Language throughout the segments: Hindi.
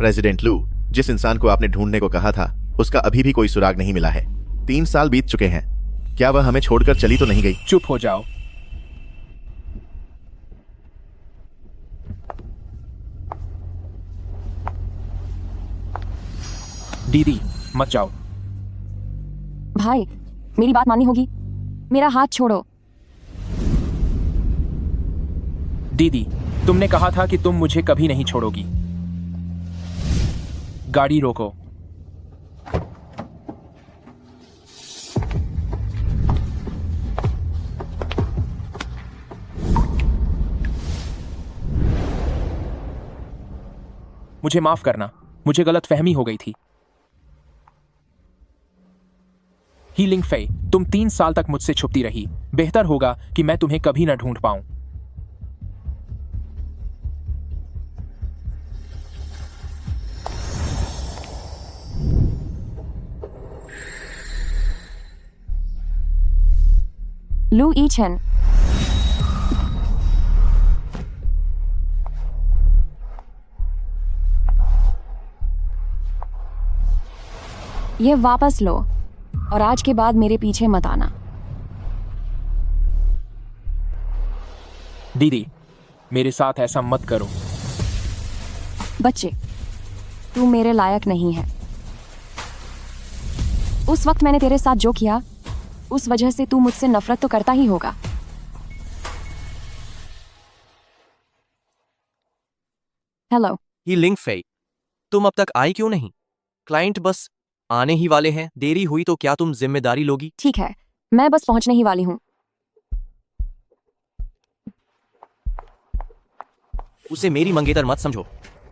प्रेसिडेंट लू, जिस इंसान को आपने ढूंढने को कहा था उसका अभी भी कोई सुराग नहीं मिला है। 3 साल बीत चुके हैं। क्या वह हमें छोड़कर चली तो नहीं गई? चुप हो जाओ। दीदी मत जाओ। भाई, मेरी बात माननी होगी। मेरा हाथ छोड़ो। दीदी, तुमने कहा था कि तुम मुझे कभी नहीं छोड़ोगी। गाड़ी रोको। मुझे माफ करना, मुझे गलतफहमी हो गई थी। हीलिंग फे, तुम 3 साल तक मुझसे छुपती रही। बेहतर होगा कि मैं तुम्हें कभी न ढूंढ पाऊं। लू ई चेन, ये वापस लो और आज के बाद मेरे पीछे मत आना। दीदी, मेरे साथ ऐसा मत करो। बच्चे, तू मेरे लायक नहीं है। उस वक्त मैंने तेरे साथ जो किया, उस वजह से तू मुझसे नफरत तो करता ही होगा। हेलो। हीलिंग फे, तुम अब तक आई क्यों नहीं? क्लाइंट बस आने ही वाले हैं। देरी हुई तो क्या तुम जिम्मेदारी लोगी? ठीक है, मैं बस पहुंचने ही वाली हूं। उसे मेरी मंगेतर मत समझो।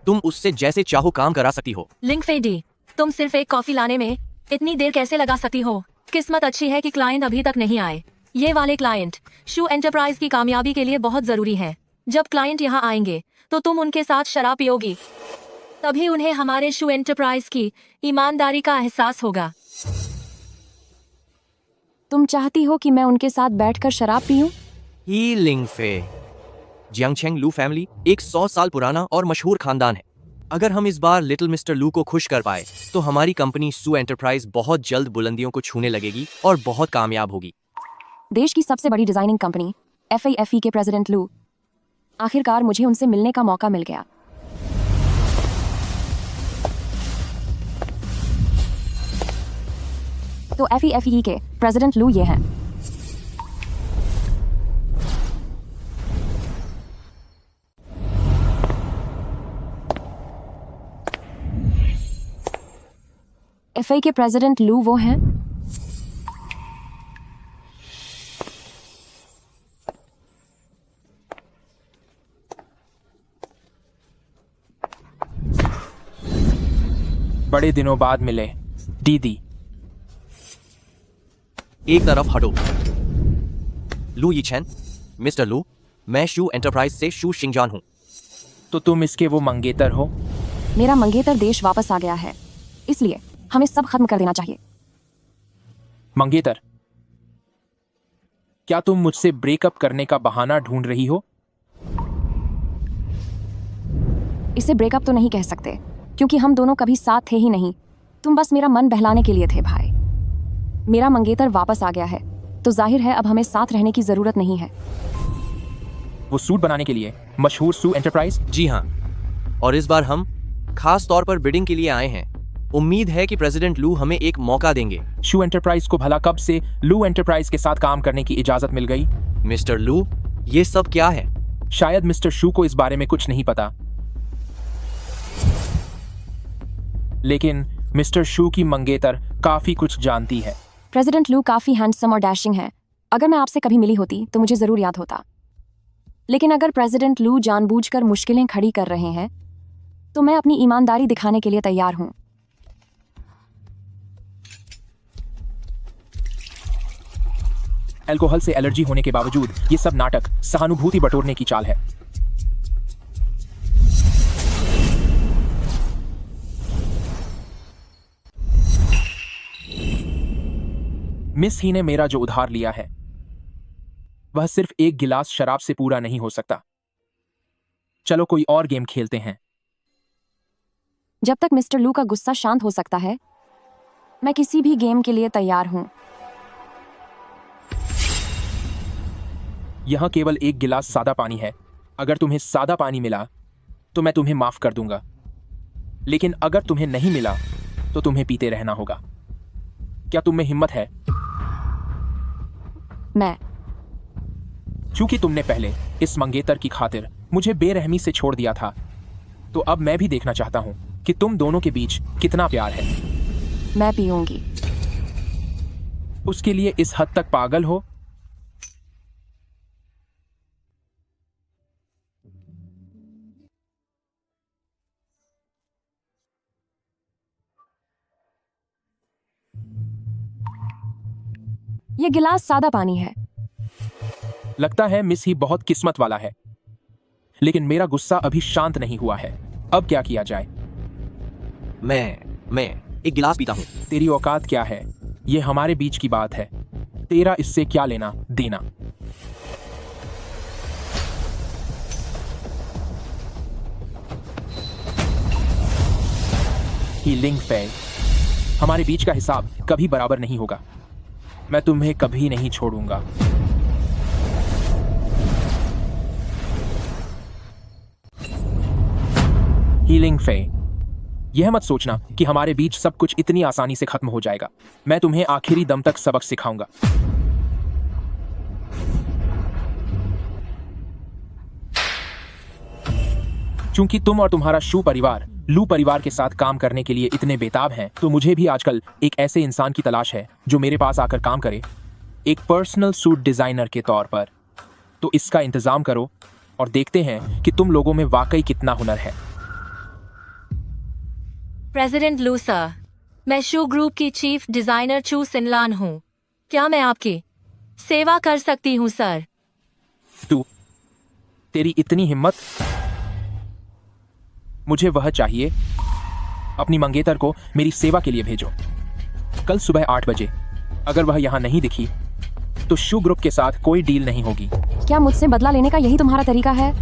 तुम उससे जैसे चाहो काम करा सकती हो। लिंक फेडी, तुम सिर्फ एक कॉफी लाने में इतनी देर कैसे लगा सकती हो? किस्मत अच्छी है कि क्लाइंट अभी तक नहीं आए। ये वाले क्लाइंट शू एंटरप्राइज की कामयाबी के लिए बहुत जरूरी है। जब क्लाइंट यहाँ आएंगे तो तुम उनके साथ शराब पियोगी, तभी उन्हें हमारे शू एंटरप्राइज की ईमानदारी का एहसास होगा। तुम चाहती हो कि मैं उनके साथ बैठकर शराब पीऊं? हीलिंग फे, जियांगचेंग लू फैमिली एक 100 साल पुराना और मशहूर खानदान है। अगर हम इस बार लिटिल मिस्टर लू को खुश कर पाए तो हमारी कंपनी शू एंटरप्राइज बहुत जल्द बुलंदियों को छूने लगेगी और बहुत कामयाब होगी। देश की सबसे बड़ी डिजाइनिंग कंपनी FAFE के प्रेसिडेंट लू, आखिरकार मुझे उनसे मिलने का मौका मिल गया। तो FAFE के प्रेसिडेंट लू ये हैं। FA के प्रेसिडेंट लू वो हैं। बड़े दिनों बाद मिले। दीदी, एक तरफ हटो। लू यीचेन, मिस्टर लू, मैं शू एंटरप्राइज से शू शिंगजान हूं। तो तुम इसके वो मंगेतर हो? मेरा मंगेतर देश वापस आ गया है, इसलिए हमें सब खत्म कर देना चाहिए। मंगेतर, क्या तुम मुझसे ब्रेकअप करने का बहाना ढूंढ रही हो? इसे ब्रेकअप तो नहीं कह सकते, क्योंकि हम दोनों कभी साथ थे ही नहीं। तुम बस मेरा मन बहलाने के लिए थे भाई। मेरा मंगेतर वापस आ गया है, तो जाहिर है अब हमें साथ रहने की जरूरत नहीं है। वो सूट बनाने के लिए मशहूर शू एंटरप्राइज? जी हाँ, और इस बार हम खास तौर पर बिडिंग के लिए आए हैं। उम्मीद है कि प्रेसिडेंट लू हमें एक मौका देंगे। शू एंटरप्राइज को भला कब से लू एंटरप्राइज के साथ काम करने की इजाजत मिल गई? मिस्टर लू, ये सब क्या है? शायद मिस्टर शू को इस बारे में कुछ नहीं पता, लेकिन मिस्टर शू की मंगेतर काफी कुछ जानती है। प्रेसिडेंट लू काफी हैंडसम और डैशिंग है। अगर मैं आपसे कभी मिली होती तो मुझे जरूर याद होता। लेकिन अगर प्रेसिडेंट लू जानबूझकर मुश्किलें खड़ी कर रहे हैं तो मैं अपनी ईमानदारी दिखाने के लिए तैयार हूं। अल्कोहल से एलर्जी होने के बावजूद ये सब नाटक सहानुभूति बटोरने की चाल है। मिस ही ने मेरा जो उधार लिया है वह सिर्फ एक गिलास शराब से पूरा नहीं हो सकता। चलो कोई और गेम खेलते हैं। जब तक मिस्टर लू का गुस्सा शांत हो सकता है, मैं किसी भी गेम के लिए तैयार हूं। यहाँ केवल एक गिलास सादा पानी है। अगर तुम्हें सादा पानी मिला तो मैं तुम्हें माफ कर दूंगा, लेकिन अगर तुम्हें नहीं मिला तो तुम्हें पीते रहना होगा। क्या तुम में हिम्मत है? मैं चूंकि तुमने पहले इस मंगेतर की खातिर मुझे बेरहमी से छोड़ दिया था, तो अब मैं भी देखना चाहता हूं कि तुम दोनों के बीच कितना प्यार है। मैं पीऊंगी। उसके लिए इस हद तक पागल हो? ये गिलास सादा पानी है। लगता है मिस ही बहुत किस्मत वाला है, लेकिन मेरा गुस्सा अभी शांत नहीं हुआ है। अब क्या किया जाए? मैं एक गिलास पीता हूँ। तेरी औकात क्या है? ये हमारे बीच की बात है। तेरा इससे क्या लेना देना? हीलिंग फे, हमारे बीच का हिसाब कभी बराबर नहीं होगा। मैं तुम्हें कभी नहीं छोड़ूंगा। हीलिंग फे, यह मत सोचना कि हमारे बीच सब कुछ इतनी आसानी से खत्म हो जाएगा। मैं तुम्हें आखिरी दम तक सबक सिखाऊंगा। चूंकि तुम और तुम्हारा शू परिवार लू परिवार के साथ काम करने के लिए इतने बेताब हैं, तो मुझे भी आजकल एक ऐसे इंसान की तलाश है जो मेरे पास आकर काम करे, एक पर्सनल सूट डिजाइनर के तौर पर। तो इसका इंतजाम करो और देखते हैं कि तुम लोगों में वाकई कितना हुनर है। प्रेसिडेंट लू सर, मैं शू ग्रुप की चीफ डिजाइनर चू सिनलान हूँ। क्या मैं आपकी सेवा कर सकती हूँ सर? तू, तेरी इतनी हिम्मत? मुझे वह चाहिए। अपनी मंगेतर को मेरी सेवा के लिए भेजो कल सुबह 8 बजे। अगर वह यहां नहीं दिखी तो शू ग्रुप के साथ कोई डील नहीं होगी। क्या मुझसे बदला लेने का यही तुम्हारा तरीका है?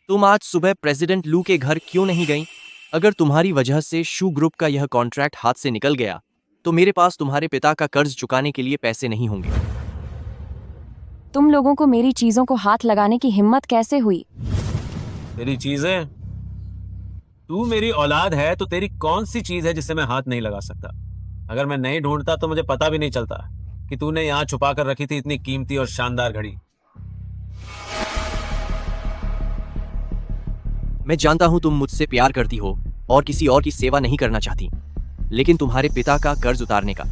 तुम आज सुबह प्रेसिडेंट लू के घर क्यों नहीं गई? अगर तुम्हारी वजह से शू ग्रुप का यह कॉन्ट्रैक्ट हाथ से निकल गया तो मेरे पास तुम्हारे पिता का कर्ज चुकाने के लिए पैसे नहीं होंगे। तुम लोगों को मेरी चीजों को हाथ लगाने की हिम्मत कैसे हुई? तेरी चीजें? तू मेरी औलाद है तो तेरी कौन सी चीज है जिसे मैं हाथ नहीं लगा सकता? अगर मैं नहीं ढूंढता तो मुझे पता भी नहीं चलता कि तूने यहाँ छुपा कर रखी थी इतनी कीमती और शानदार घड़ी। मैं जानता हूं तुम मुझसे प्यार करती हो और किसी और की सेवा नहीं करना चाहती, लेकिन तुम्हारे पिता का कर्ज उतारने का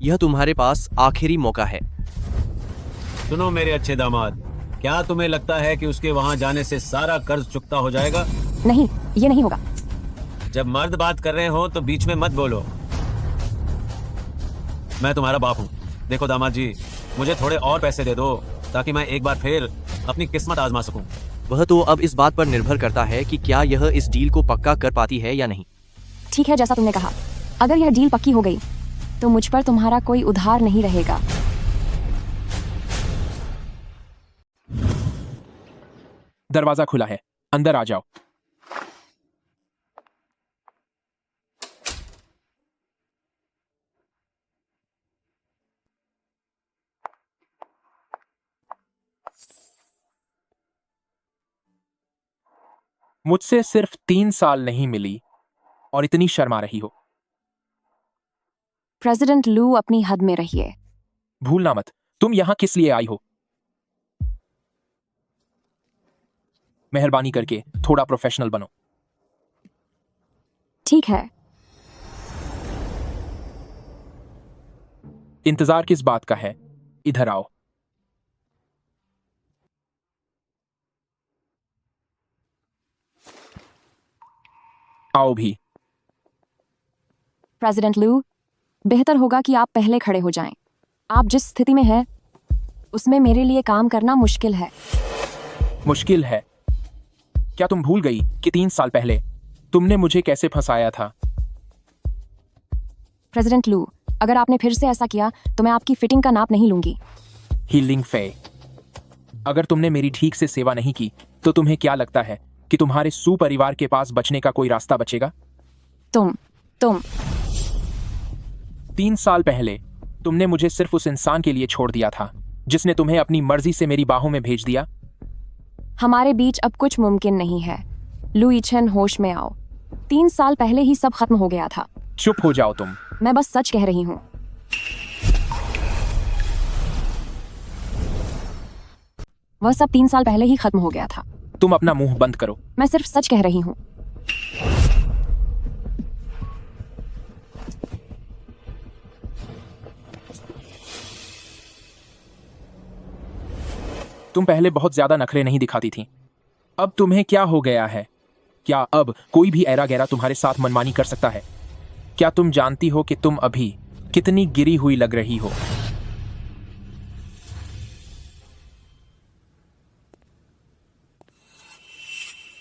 यह तुम्हारे पास आखिरी मौका है। सुनो मेरे अच्छे दामाद, क्या तुम्हें लगता है कि उसके वहां जाने से सारा कर्ज चुकता हो जाएगा? नहीं, ये नहीं होगा। जब मर्द बात कर रहे हो तो बीच में मत बोलो। मैं तुम्हारा बाप हूँ। देखो दामाद जी, मुझे थोड़े और पैसे दे दो ताकि मैं एक बार फिर अपनी किस्मत आजमा सकूं। वह तो अब इस बात पर निर्भर करता है कि क्या यह इस डील को पक्का कर पाती है या नहीं। ठीक है, जैसा तुमने कहा। अगर यह डील पक्की हो गई तो मुझ पर तुम्हारा कोई उधार नहीं रहेगा। दरवाजा खुला है, अंदर आ जाओ। मुझसे सिर्फ 3 साल नहीं मिली और इतनी शर्मा रही हो। प्रेसिडेंट लू, अपनी हद में रहिए। भूलना मत, तुम यहां किस लिए आई हो। मेहरबानी करके थोड़ा प्रोफेशनल बनो। ठीक है। इंतजार किस बात का है? इधर आओ। आओ भी। प्रेसिडेंट लू, बेहतर होगा कि आप पहले खड़े हो जाएं। आप जिस स्थिति में हैं उसमें मेरे लिए काम करना मुश्किल है। मुश्किल है? क्या तुम भूल गई कि 3 साल पहले तुमने मुझे कैसे फंसाया था? प्रेसिडेंट लू, अगर आपने फिर से ऐसा किया तो मैं आपकी फिटिंग का नाप नहीं लूंगी। हीलिंग फे, अगर तुमने मेरी ठीक से सेवा नहीं की तो तुम्हें क्या लगता है कि तुम्हारे सू परिवार के पास बचने का कोई रास्ता बचेगा? तुम 3 साल पहले तुमने मुझे सिर्फ उस इंसान के लिए छोड़ दिया था जिसने तुम्हें अपनी मर्जी से मेरी बाहों में भेज दिया। हमारे बीच अब कुछ मुमकिन नहीं है। लू इचन, होश में आओ। 3 साल पहले ही सब खत्म हो गया था। चुप हो जाओ तुम। मैं बस सच कह रही हूँ। वह सब 3 साल पहले ही खत्म हो गया था। तुम अपना मुंह बंद करो। मैं सिर्फ सच कह रही हूँ। तुम पहले बहुत ज्यादा नखरे नहीं दिखाती थी, अब तुम्हें क्या हो गया है? क्या अब कोई भी ऐरा गैरा तुम्हारे साथ मनमानी कर सकता है? क्या तुम जानती हो कि तुम अभी कितनी गिरी हुई लग रही हो?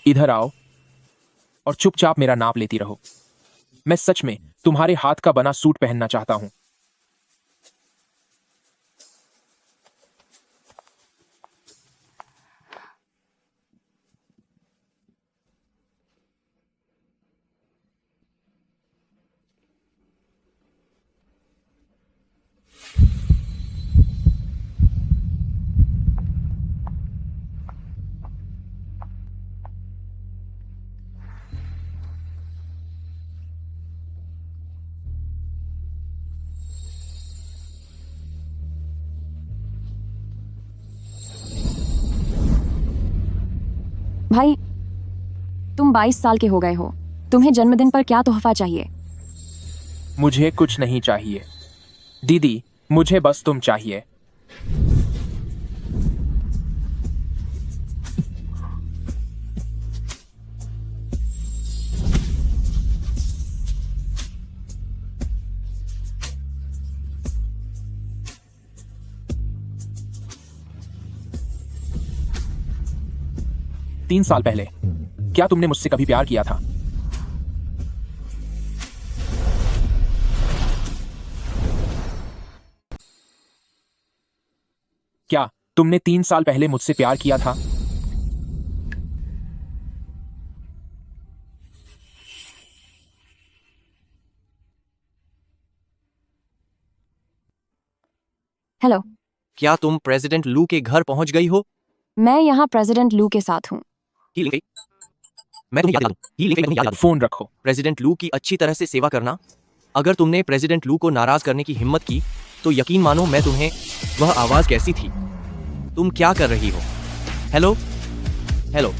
इधर आओ और चुपचाप मेरा नाप लेती रहो। मैं सच में तुम्हारे हाथ का बना सूट पहनना चाहता हूं। भाई, तुम 22 साल के हो गए हो। तुम्हें जन्मदिन पर क्या तोहफा चाहिए? मुझे कुछ नहीं चाहिए दीदी, मुझे बस तुम चाहिए। तीन साल पहले क्या तुमने मुझसे कभी प्यार किया था? क्या तुमने 3 साल पहले मुझसे प्यार किया था? हेलो, क्या तुम प्रेसिडेंट लू के घर पहुंच गई हो? मैं यहाँ प्रेसिडेंट लू के साथ हूँ। हीलिंग फे, मैं तुम्हें याद दिला दूं। हीलिंग फे, मैं तुम्हें याद दिला दूं। फोन रखो। प्रेसिडेंट लू की अच्छी तरह से सेवा करना। अगर तुमने प्रेसिडेंट लू को नाराज करने की हिम्मत की तो यकीन मानो मैं तुम्हें। वह आवाज कैसी थी? तुम क्या कर रही हो? हेलो हेलो,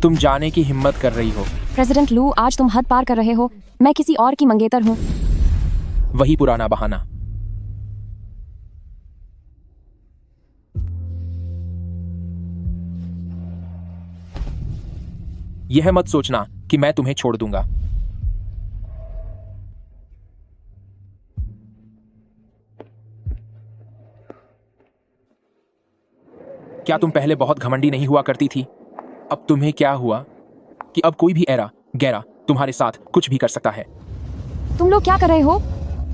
तुम जाने की हिम्मत कर रही हो? प्रेसिडेंट लू, आज तुम हद पार कर रहे हो। मैं किसी और की मंगेतर हूँ। वही पुराना बहाना। यह मत सोचना कि मैं तुम्हें छोड़ दूंगा। क्या तुम पहले बहुत घमंडी नहीं हुआ करती थी? अब तुम्हें क्या हुआ कि अब कोई भी ऐरा गैरा तुम्हारे साथ कुछ भी कर सकता है? तुम लोग क्या कर रहे हो?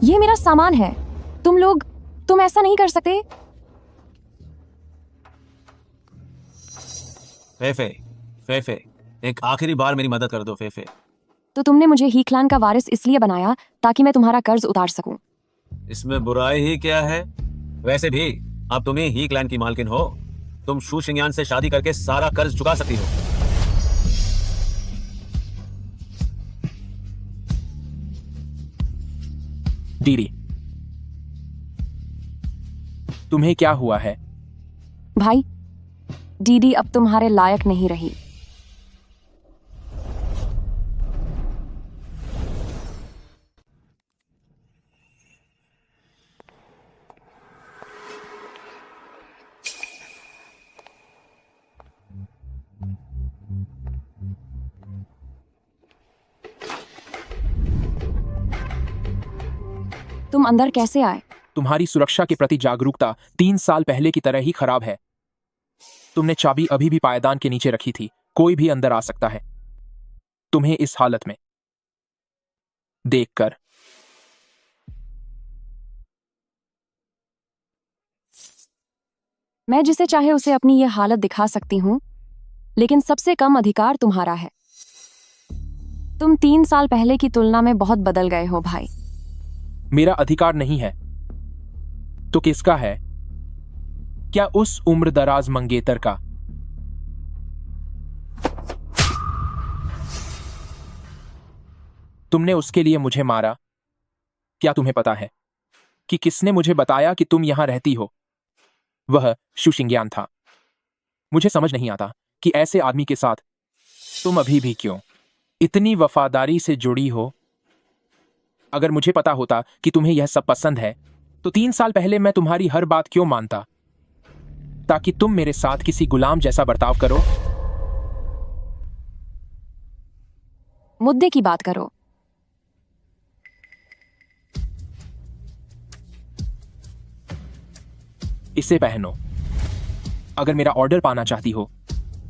ये मेरा सामान है। तुम ऐसा नहीं कर सकते। फेफे, फेफे, एक आखिरी बार मेरी मदद कर दो फेफे। तो तुमने मुझे ही क्लान का वारिस इसलिए बनाया ताकि मैं तुम्हारा कर्ज उतार सकूं। इसमें बुराई ही क्या है? वैसे भी अब तुम ही क्लैन की मालकिन हो। तुम शू शिंगयान से शादी करके सारा कर्ज चुका सकती हो। डीडी, तुम्हें क्या हुआ है? भाई, डीडी अब तुम्हारे लायक नहीं रही। तुम अंदर कैसे आए? तुम्हारी सुरक्षा के प्रति जागरूकता 3 साल पहले की तरह ही खराब है। तुमने चाबी अभी भी पायदान के नीचे रखी थी। कोई भी अंदर आ सकता है। तुम्हें इस हालत में देखकर। मैं जिसे चाहे उसे अपनी ये हालत दिखा सकती हूँ, लेकिन सबसे कम अधिकार तुम्हारा है। तुम 3 साल पहले की तुलना में बहुत बदल गए हो भाई। मेरा अधिकार नहीं है तो किसका है? क्या उस उम्र दराज मंगेतर का? तुमने उसके लिए मुझे मारा। क्या तुम्हें पता है कि किसने मुझे बताया कि तुम यहां रहती हो? वह शू शिंग्यान था। मुझे समझ नहीं आता कि ऐसे आदमी के साथ तुम अभी भी क्यों इतनी वफादारी से जुड़ी हो। अगर मुझे पता होता कि तुम्हें यह सब पसंद है तो 3 साल पहले मैं तुम्हारी हर बात क्यों मानता, ताकि तुम मेरे साथ किसी गुलाम जैसा बर्ताव करो। मुद्दे की बात करो। इसे पहनो। अगर मेरा ऑर्डर पाना चाहती हो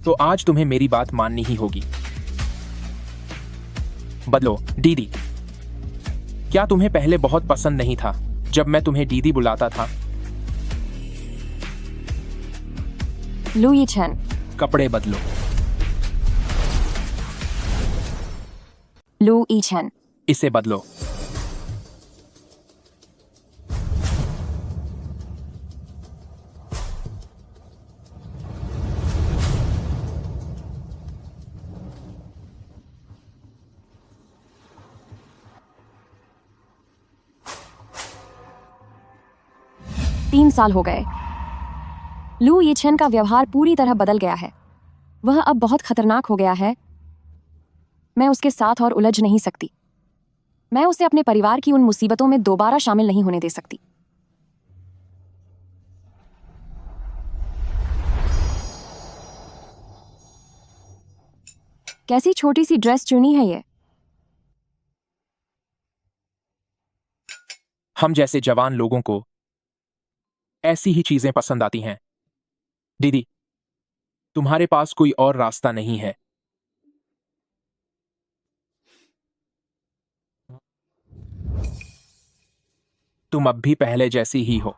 तो आज तुम्हें मेरी बात माननी ही होगी। बदलो दीदी। क्या तुम्हें पहले बहुत पसंद नहीं था जब मैं तुम्हें दीदी बुलाता था? लू यीचेन, कपड़े बदलो। लू यीचेन, इसे बदलो। तीन साल हो गए। लू यीचेन का व्यवहार पूरी तरह बदल गया है। वह अब बहुत खतरनाक हो गया है। मैं उसके साथ और उलझ नहीं सकती। मैं उसे अपने परिवार की उन मुसीबतों में दोबारा शामिल नहीं होने दे सकती। कैसी छोटी सी ड्रेस चुनी है ये? हम जैसे जवान लोगों को ऐसी ही चीजें पसंद आती हैं। दीदी, तुम्हारे पास कोई और रास्ता नहीं है। तुम अब भी पहले जैसी ही हो।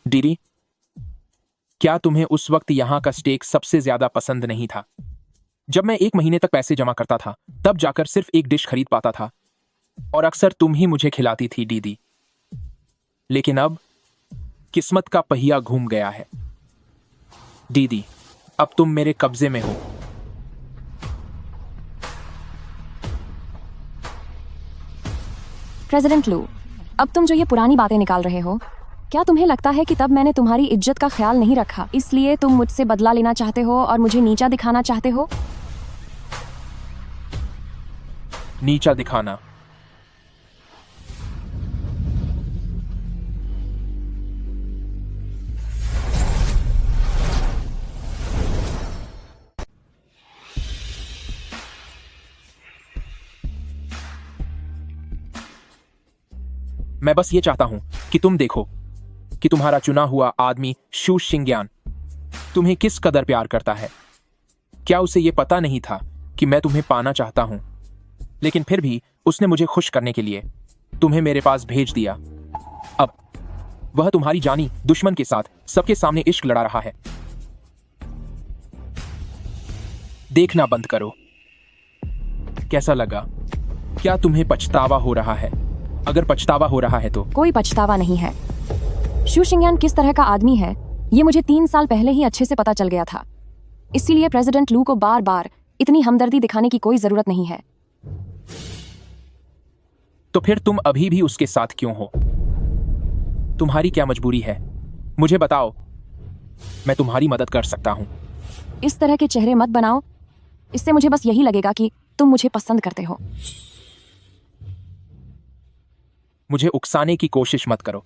दीदी, क्या तुम्हें उस वक्त यहां का स्टेक सबसे ज्यादा पसंद नहीं था? जब मैं 1 महीने तक पैसे जमा करता था तब जाकर सिर्फ एक डिश खरीद पाता था और अक्सर तुम ही मुझे खिलाती थी दीदी। लेकिन अब किस्मत का पहिया घूम गया है। दीदी, अब तुम मेरे कब्जे में हो। प्रेसिडेंट लू, अब तुम जो ये पुरानी बातें निकाल रहे हो, क्या तुम्हें लगता है कि तब मैंने तुम्हारी इज्जत का ख्याल नहीं रखा, इसलिए तुम मुझसे बदला लेना चाहते हो और मुझे नीचा दिखाना चाहते हो? नीचा दिखाना? मैं बस ये चाहता हूं कि तुम देखो कि तुम्हारा चुना हुआ आदमी शू शिंग्यान तुम्हें किस कदर प्यार करता है। क्या उसे यह पता नहीं था कि मैं तुम्हें पाना चाहता हूं? लेकिन फिर भी उसने मुझे खुश करने के लिए तुम्हें मेरे पास भेज दिया। अब वह तुम्हारी जानी दुश्मन के साथ सबके सामने इश्क लड़ा रहा है। देखना बंद करो। कैसा लगा? क्या तुम्हें पछतावा हो रहा है? अगर पछतावा हो रहा है तो कोई पछतावा नहीं है। शू शिंग्यान किस तरह का आदमी है ये मुझे 3 साल पहले ही अच्छे से पता चल गया था। इसीलिए प्रेसिडेंट लू को बार बार इतनी हमदर्दी दिखाने की कोई जरूरत नहीं है। तो फिर तुम अभी भी उसके साथ क्यों हो? तुम्हारी क्या मजबूरी है? मुझे बताओ, मैं तुम्हारी मदद कर सकता हूं। इस तरह के चेहरे मत बनाओ, इससे मुझे बस यही लगेगा कि तुम मुझे पसंद करते हो। मुझे उकसाने की कोशिश मत करो।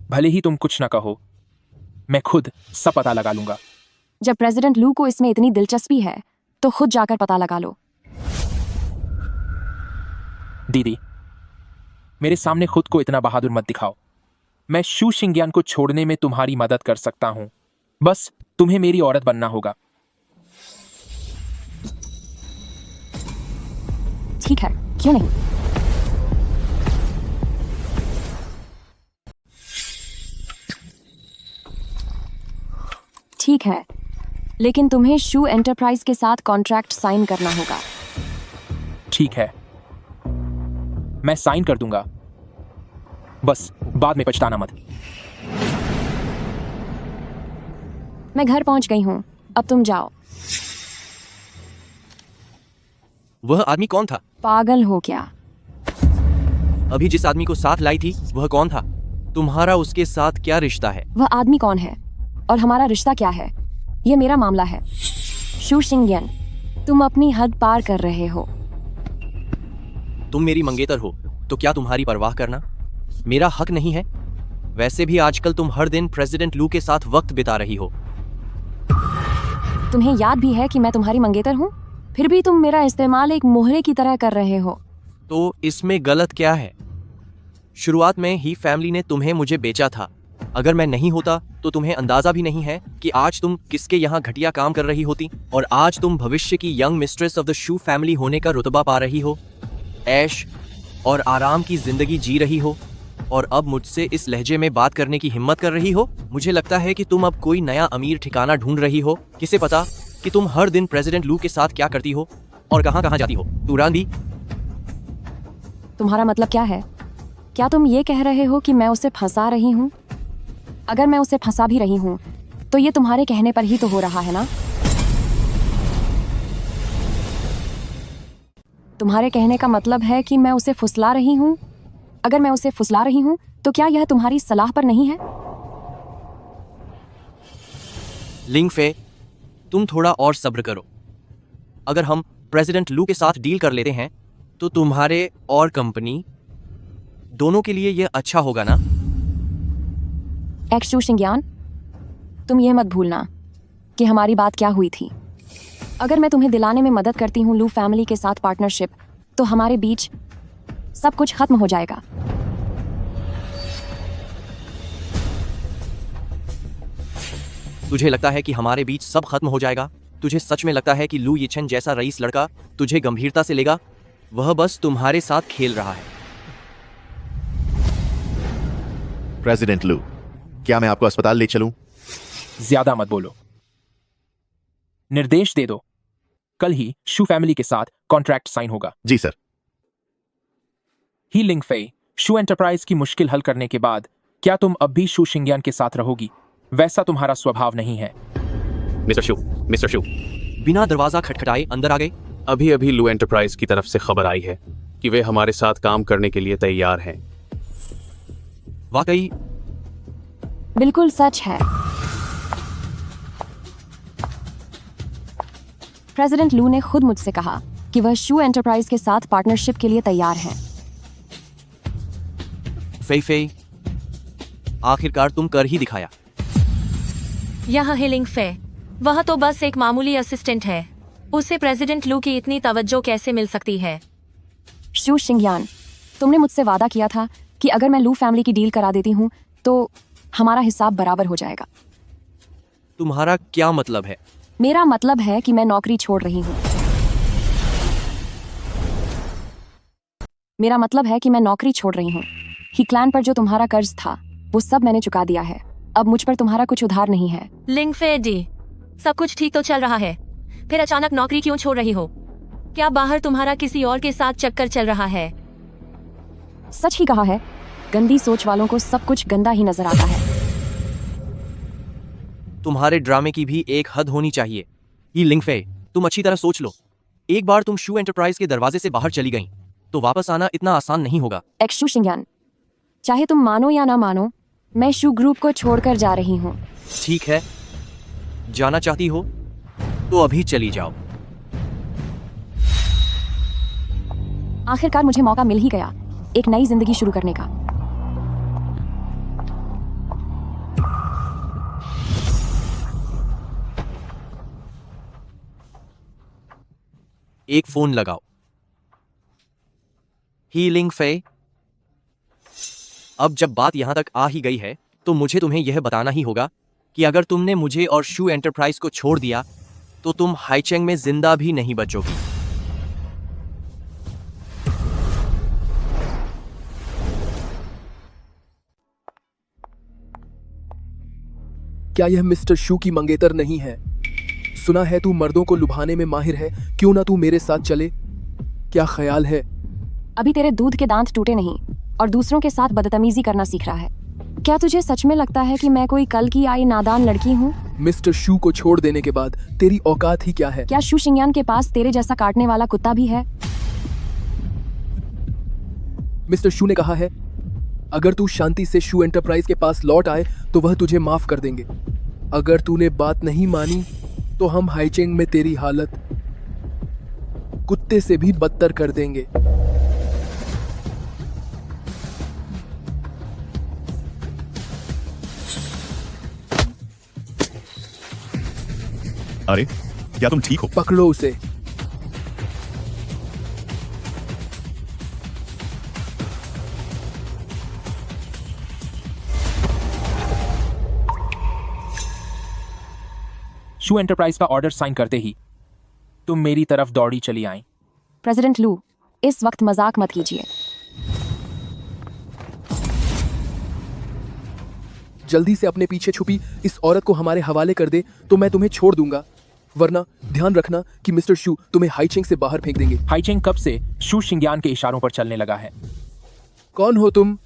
भले ही तुम कुछ ना कहो, मैं खुद सब पता लगा लूंगा। जब प्रेसिडेंट लू को इसमें इतनी दिलचस्पी है तो खुद जाकर पता लगा लो। दीदी, मेरे सामने खुद को इतना बहादुर मत दिखाओ। मैं शू शिंग्यान को छोड़ने में तुम्हारी मदद कर सकता हूं, बस तुम्हें मेरी औरत बनना होगा। ठीक है, क्यों नहीं। ठीक है, लेकिन तुम्हें शू एंटरप्राइज के साथ कॉन्ट्रैक्ट साइन करना होगा। ठीक है, मैं साइन कर दूंगा, बस बाद में पछताना मत। मैं घर पहुंच गई हूं, अब तुम जाओ। वह आदमी कौन था? पागल हो क्या? अभी जिस आदमी को साथ लाई थी वह कौन था? तुम्हारा उसके साथ क्या रिश्ता है? वह आदमी कौन है और हमारा रिश्ता क्या है? यह मेरा मामला है। शू शिंगयन, तुम अपनी हद पार कर रहे हो। तुम मेरी मंगेतर हो तो क्या तुम्हारी परवाह करना मेरा हक नहीं है? वैसे भी आजकल तुम हर दिन प्रेसिडेंट लू के साथ वक्त बिता रही हो। तुम्हें याद भी है कि मैं तुम्हारी मंगेतर हूँ, फिर भी तुम मेरा इस्तेमाल एक मोहरे की तरह कर रहे हो। तो इसमें गलत क्या है? शुरुआत में ही फैमिली ने तुम्हें मुझे बेचा था। अगर मैं नहीं होता तो तुम्हें अंदाजा भी नहीं है कि आज तुम किसके यहाँ घटिया काम कर रही होती, और आज तुम भविष्य की young mistress of the shoe family होने का रुतबा पा रही हो, ऐश और आराम की जिंदगी जी रही हो, और अब मुझसे इस लहजे में बात करने की हिम्मत कर रही हो। मुझे लगता है कि तुम अब कोई नया अमीर ठिकाना ढूंढ रही हो। किसे पता कि तुम हर दिन प्रेसिडेंट लू के साथ क्या करती हो और कहाँ कहाँ जाती हो। तुरांदी, तुम्हारा मतलब क्या है? क्या तुम ये कह रहे हो कि मैं उसे फंसा रही हूँ? अगर मैं उसे फंसा भी रही हूँ तो ये तुम्हारे कहने पर ही तो हो रहा है ना? तुम्हारे कहने का मतलब है कि मैं उसे फुसला रही हूँ। अगर मैं उसे फुसला रही हूँ तो क्या यह तुम्हारी सलाह पर नहीं है? लिंगफे, तुम थोड़ा और सब्र करो। अगर हम प्रेसिडेंट लू के साथ डील कर लेते हैं तो तुम्हारे और कंपनी दोनों के लिए यह अच्छा होगा ना? एक्स शू शिंगयान, तुम ये मत भूलना कि हमारी बात क्या हुई थी। अगर मैं तुम्हें दिलाने में मदद करती हूँ लू फैमिली के साथ पार्टनरशिप, तो हमारे बीच सब कुछ खत्म हो जाएगा। तुझे लगता है कि हमारे बीच सब खत्म हो जाएगा? तुझे सच में लगता है कि लू यिचेन जैसा रईस लड़का तुझे गंभीरता से लेगा? वह बस तुम्हारे साथ खेल रहा है। प्रेसिडेंट लू, क्या मैं आपको अस्पताल ले चलूं? ज्यादा मत बोलो, निर्देश दे दो। कल ही शू फैमिली के साथ कॉन्ट्रैक्ट साइन होगा। जी सर। ही लिंगफे, शू एंटरप्राइज की मुश्किल हल करने के बाद क्या तुम अब भी शू शिंगयान के साथ रहोगी? वैसा तुम्हारा स्वभाव नहीं है। मिस्टर शू, बिना दरवाजा खटखटाए अंदर आ गए। अभी अभी लू एंटरप्राइज की तरफ से खबर आई है कि वे हमारे साथ काम करने के लिए तैयार हैं। वाकई? बिल्कुल सच है। प्रेसिडेंट लू ने खुद मुझसे कहा कि वह शू एंटरप्राइज के साथ पार्टनरशिप के लिए तैयार हैं। फे फे, आखिरकार तुम कर ही दिखाया। यहाँ है लिंगफे, वह तो बस एक मामूली असिस्टेंट है। उसे प्रेसिडेंट लू की इतनी तवज्जो कैसे मिल सकती है? शू शिंगयान, तुमने मुझसे वादा किया था कि अगर मैं लू फैमिली की डील करा देती हूँ तो हमारा हिसाब बराबर हो जाएगा। तुम्हारा क्या मतलब है? मेरा मतलब है कि मैं नौकरी छोड़ रही हूँ। मेरा मतलब है कि मैं नौकरी छोड़ रही हूँ। ही क्लैन पर जो तुम्हारा कर्ज था वो सब मैंने चुका दिया है। अब मुझ पर तुम्हारा कुछ उधार नहीं है। लिंगफे डी, सब कुछ ठीक तो चल रहा है, फिर अचानक नौकरी क्यों छोड़ रही हो? क्या बाहर तुम्हारा किसी और के साथ चक्कर चल रहा है? सच ही कहा है, गंदी सोच वालों को सब कुछ गंदा ही नजर आता है। तुम्हारे ड्रामे की भी एक हद होनी चाहिए। ये लिंगफे, तुम अच्छी तरह सोच लो। एक बार तुम शू एंटरप्राइज के दरवाजे से बाहर चली गईं, तो वापस आना इतना आसान नहीं होगा। एक्स शू शिंगयान, चाहे तुम मानो या ना मानो, मैं शू ग्रुप को छोड़कर जा रही हूँ। ठीक है, जाना चाहती हो तो अभी चली जाओ। आखिरकार मुझे मौका मिल ही गया एक नई जिंदगी शुरू करने का। एक फोन लगाओ। ही लिंगफे, अब जब बात यहां तक आ ही गई है तो मुझे तुम्हें यह बताना ही होगा कि अगर तुमने मुझे और शू एंटरप्राइज को छोड़ दिया तो तुम हाईचेंग में जिंदा भी नहीं बचोगी। क्या यह मिस्टर शू की मंगेतर नहीं है? सुना है तू मर्दों को लुभाने में माहिर है, क्यों ना तू मेरे साथ चले? क्या ख्याल है? अभी तेरे दूध के दांत टूटे नहीं और दूसरों के साथ बदतमीजी करना सीख रहा है। क्या तुझे सच में लगता है कि मैं कोई कल की आई नादान लड़की हूँ? मिस्टर शू को छोड़ देने के बाद तेरी औकात ही क्या है? क्या शू शिंगयान के पास तेरे जैसा काटने वाला कुत्ता भी है? मिस्टर शू ने कहा है अगर तू शांति से शू एंटरप्राइज के पास लौट आए तो वह तुझे माफ कर देंगे। अगर तूने बात नहीं मानी तो हम हाईचेंग में तेरी हालत कुत्ते से भी बदतर कर देंगे। अरे क्या तुम ठीक हो? पकड़ो उसे। शू एंटरप्राइज का ऑर्डर साइन करते ही तुम मेरी तरफ दौड़ी चली आई। प्रेसिडेंट लू, इस वक्त मजाक मत कीजिए। जल्दी से अपने पीछे छुपी इस औरत को हमारे हवाले कर दे तो मैं तुम्हें छोड़ दूंगा, वरना ध्यान रखना कि मिस्टर शू तुम्हें हाईचेंग से बाहर फेंक देंगे। हाईचेंग कब से शू शिंगयान के इशारों पर चलने लगा है? कौन हो तुम?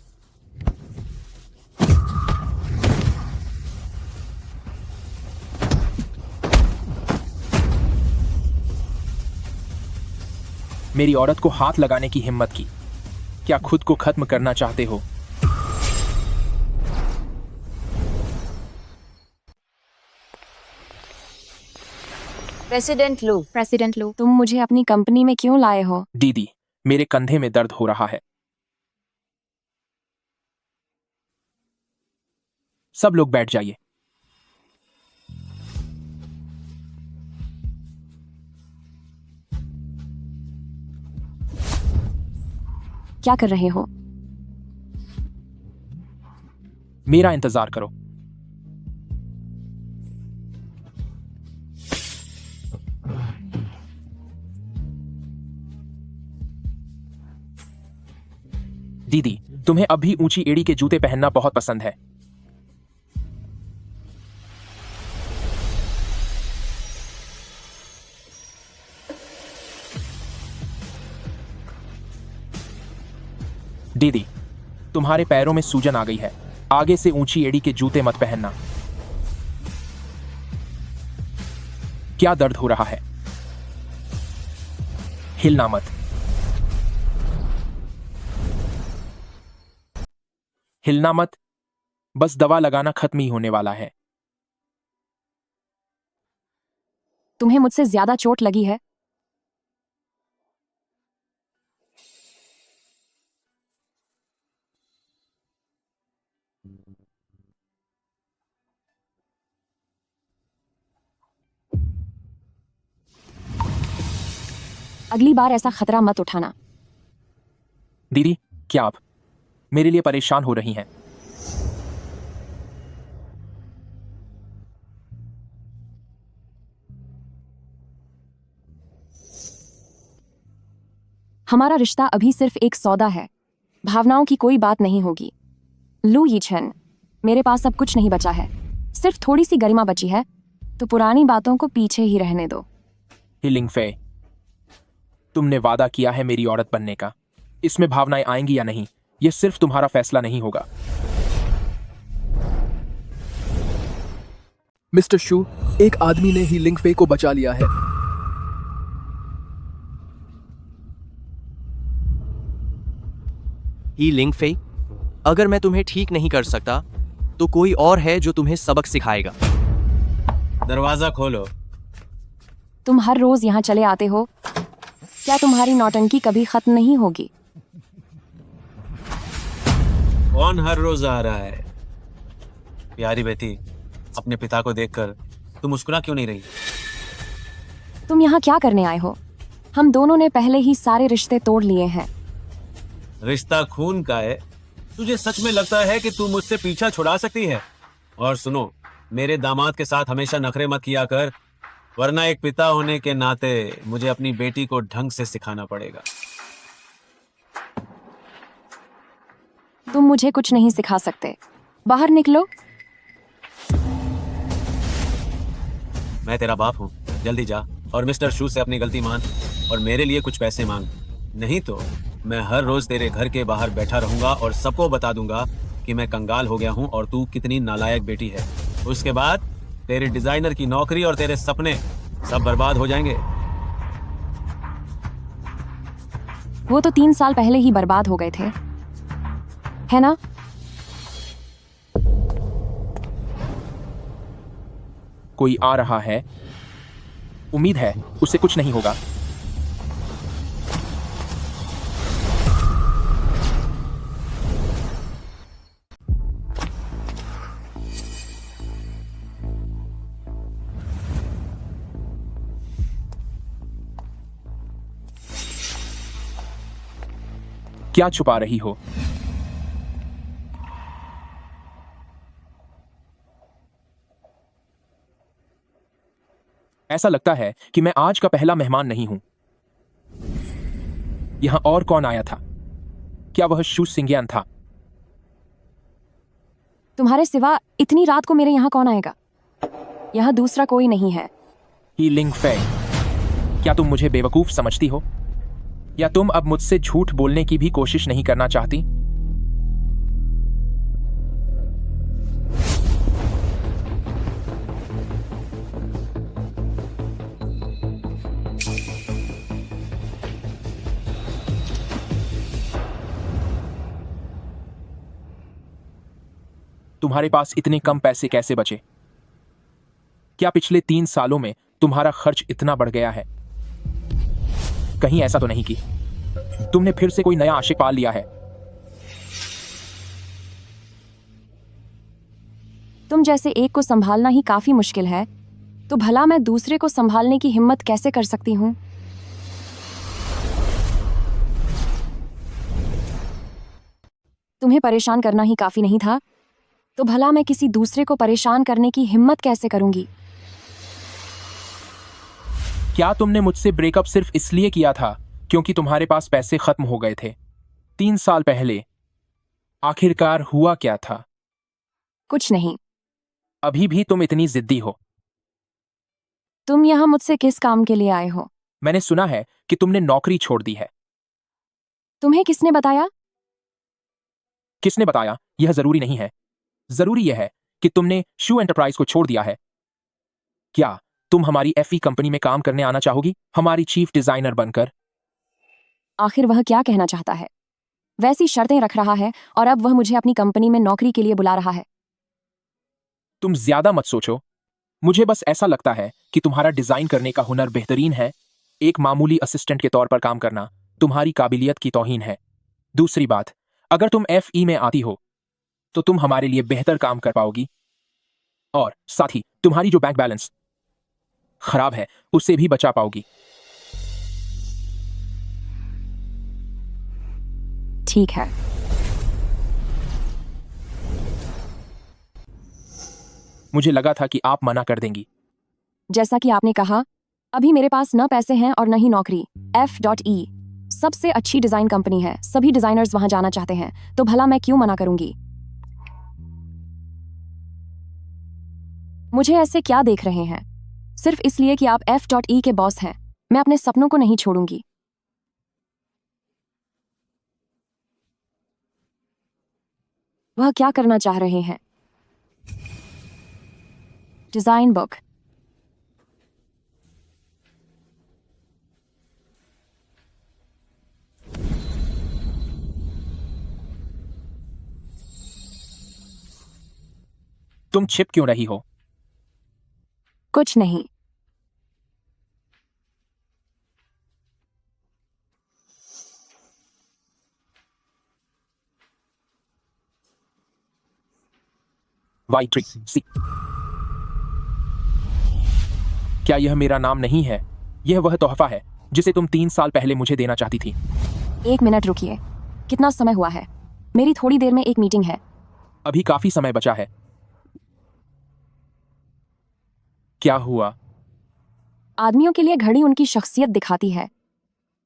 मेरी औरत को हाथ लगाने की हिम्मत की। क्या खुद को खत्म करना चाहते हो? प्रेसिडेंट लू, तुम मुझे अपनी कंपनी में क्यों लाए हो? दीदी, मेरे कंधे में दर्द हो रहा है। सब लोग बैठ जाइए। क्या कर रहे हो? मेरा इंतजार करो। दीदी, तुम्हें अब भी ऊंची एड़ी के जूते पहनना बहुत पसंद है। दीदी, तुम्हारे पैरों में सूजन आ गई है। आगे से ऊंची एड़ी के जूते मत पहनना। क्या दर्द हो रहा है? हिलना मत। हिलना मत। बस दवा लगाना खत्म ही होने वाला है। तुम्हें मुझसे ज्यादा चोट लगी है? अगली बार ऐसा खतरा मत उठाना। दीदी, क्या आप मेरे लिए परेशान हो रही हैं? हमारा रिश्ता अभी सिर्फ एक सौदा है, भावनाओं की कोई बात नहीं होगी। लू यीचन, मेरे पास अब कुछ नहीं बचा है, सिर्फ थोड़ी सी गरिमा बची है, तो पुरानी बातों को पीछे ही रहने दो। हिलिंग फे, तुमने वादा किया है मेरी औरत बनने का। इसमें भावनाएं आएंगी या नहीं, यह सिर्फ तुम्हारा फैसला नहीं होगा। मिस्टर शू, एक आदमी ने ही लिंगफे को बचा लिया है। ही लिंगफे, अगर मैं तुम्हें ठीक नहीं कर सकता तो कोई और है जो तुम्हें सबक सिखाएगा। दरवाजा खोलो। तुम हर रोज यहाँ चले आते हो, क्या तुम्हारी नौटंकी कभी खत्म नहीं होगी? कौन हर रोज आ रहा है? प्यारी बेटी, अपने पिता को देखकर तुम मुस्कुरा क्यों नहीं रही? तुम यहाँ क्या करने आए हो? हम दोनों ने पहले ही सारे रिश्ते तोड़ लिए हैं। रिश्ता खून का है। तुझे सच में लगता है कि तू मुझसे पीछा छुड़ा सकती है? और सुनो, मेरे दामाद के साथ हमेशा नखरे मत किया कर, वरना एक पिता होने के नाते मुझे अपनी बेटी को ढंग से सिखाना पड़ेगा। तुम मुझे कुछ नहीं सिखा सकते, बाहर निकलो। मैं तेरा बाप हूँ, जल्दी जा और मिस्टर शू से अपनी गलती मान और मेरे लिए कुछ पैसे मांग, नहीं तो मैं हर रोज तेरे घर के बाहर बैठा रहूंगा और सबको बता दूंगा कि मैं कंगाल हो गया हूँ और तू कितनी नालायक बेटी है। उसके बाद तेरे डिजाइनर की नौकरी और तेरे सपने सब बर्बाद हो जाएंगे। वो तो 3 साल पहले ही बर्बाद हो गए थे, है ना? कोई आ रहा है, उम्मीद है उससे कुछ नहीं होगा। क्या छुपा रही हो? ऐसा लगता है कि मैं आज का पहला मेहमान नहीं हूं। यहां और कौन आया था? क्या वह शू सिंगियान था? तुम्हारे सिवा इतनी रात को मेरे यहाँ कौन आएगा? यहाँ दूसरा कोई नहीं है। ही लिंग फे, क्या तुम मुझे बेवकूफ समझती हो? या तुम अब मुझसे झूठ बोलने की भी कोशिश नहीं करना चाहती? तुम्हारे पास इतने कम पैसे कैसे बचे? क्या पिछले 3 सालों में तुम्हारा खर्च इतना बढ़ गया है? कहीं ऐसा तो नहीं कि तुमने फिर से कोई नया आशिक पाल लिया है? तुम जैसे एक को संभालना ही काफी मुश्किल है, तो भला मैं दूसरे को संभालने की हिम्मत कैसे कर सकती हूँ? तुम्हें परेशान करना ही काफी नहीं था, तो भला मैं किसी दूसरे को परेशान करने की हिम्मत कैसे करूंगी? क्या तुमने मुझसे ब्रेकअप सिर्फ इसलिए किया था क्योंकि तुम्हारे पास पैसे खत्म हो गए थे? 3 साल पहले आखिरकार हुआ क्या था? कुछ नहीं। अभी भी तुम इतनी जिद्दी हो? तुम यहाँ मुझसे किस काम के लिए आए हो? मैंने सुना है कि तुमने नौकरी छोड़ दी है। तुम्हें किसने बताया? किसने बताया यह जरूरी नहीं है, जरूरी यह है कि तुमने शू एंटरप्राइज को छोड़ दिया है। क्या तुम हमारी एफई कंपनी में काम करने आना चाहोगी, हमारी चीफ डिजाइनर बनकर? आखिर वह क्या कहना चाहता है? वैसी शर्तें रख रहा है और अब वह मुझे अपनी कंपनी में नौकरी के लिए बुला रहा है। तुम ज्यादा मत सोचो, मुझे बस ऐसा लगता है कि तुम्हारा डिजाइन करने का हुनर बेहतरीन है। एक मामूली असिस्टेंट के तौर पर काम करना तुम्हारी काबिलियत की तौहीन है। दूसरी बात, अगर तुम एफई में आती हो तो तुम हमारे लिए बेहतर काम कर पाओगी, और साथ ही तुम्हारी जो बैंक बैलेंस खराब है उससे भी बचा पाओगी। ठीक है। मुझे लगा था कि आप मना कर देंगी। जैसा कि आपने कहा, अभी मेरे पास न पैसे हैं और न ही नौकरी। F.E सबसे अच्छी डिजाइन कंपनी है, सभी डिजाइनर्स वहां जाना चाहते हैं, तो भला मैं क्यों मना करूंगी? मुझे ऐसे क्या देख रहे हैं? सिर्फ इसलिए कि आप F.E के बॉस हैं, मैं अपने सपनों को नहीं छोड़ूंगी। वह क्या करना चाह रहे हैं? Design book. तुम छिप क्यों रही हो? कुछ नहीं। Y3C। क्या यह मेरा नाम नहीं है? यह वह तोहफा है जिसे तुम 3 साल पहले मुझे देना चाहती थी। 1 मिनट रुकिए। कितना समय हुआ है? मेरी थोड़ी देर में एक मीटिंग है। अभी काफी समय बचा है। क्या हुआ? आदमियों के लिए घड़ी उनकी शख्सियत दिखाती है,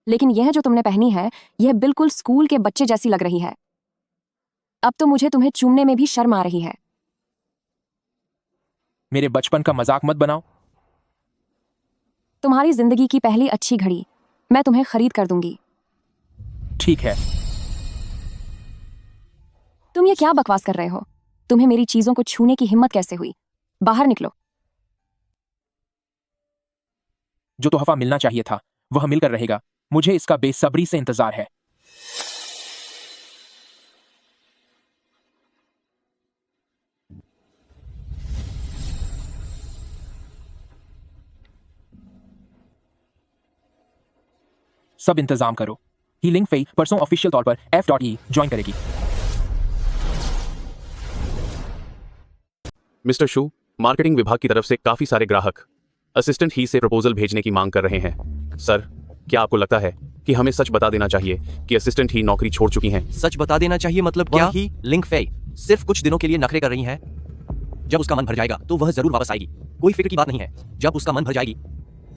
लेकिन यह जो तुमने पहनी है यह बिल्कुल स्कूल के बच्चे जैसी लग रही है। अब तो मुझे तुम्हें चूमने में भी शर्म आ रही है। मेरे बचपन का मजाक मत बनाओ। तुम्हारी जिंदगी की पहली अच्छी घड़ी मैं तुम्हें खरीद कर दूंगी। ठीक है। तुम ये क्या बकवास कर रहे हो? तुम्हें मेरी चीजों को छूने की हिम्मत कैसे हुई? बाहर निकलो। जो तोहफा मिलना चाहिए था वह मिलकर रहेगा। मुझे इसका बेसब्री से इंतजार है। सब इंतजाम करो। हीलिंग फेई परसों ऑफिशियल तौर पर F.E ज्वाइन करेगी। मिस्टर शू, मार्केटिंग विभाग की तरफ से काफी सारे ग्राहक असिस्टेंट ही से प्रपोजल भेजने की मांग कर रहे हैं। सर, क्या आपको लगता है कि हमें सच बता देना चाहिए कि असिस्टेंट ही नौकरी छोड़ चुकी हैं? सच बता देना चाहिए मतलब क्या? ही लिंग फेई सिर्फ कुछ दिनों के लिए नखरे कर रही हैं। जब उसका मन भर जाएगा तो वह जरूर वापस आएगी। कोई फिक्र की बात नहीं है, जब उसका मन भर जाएगी।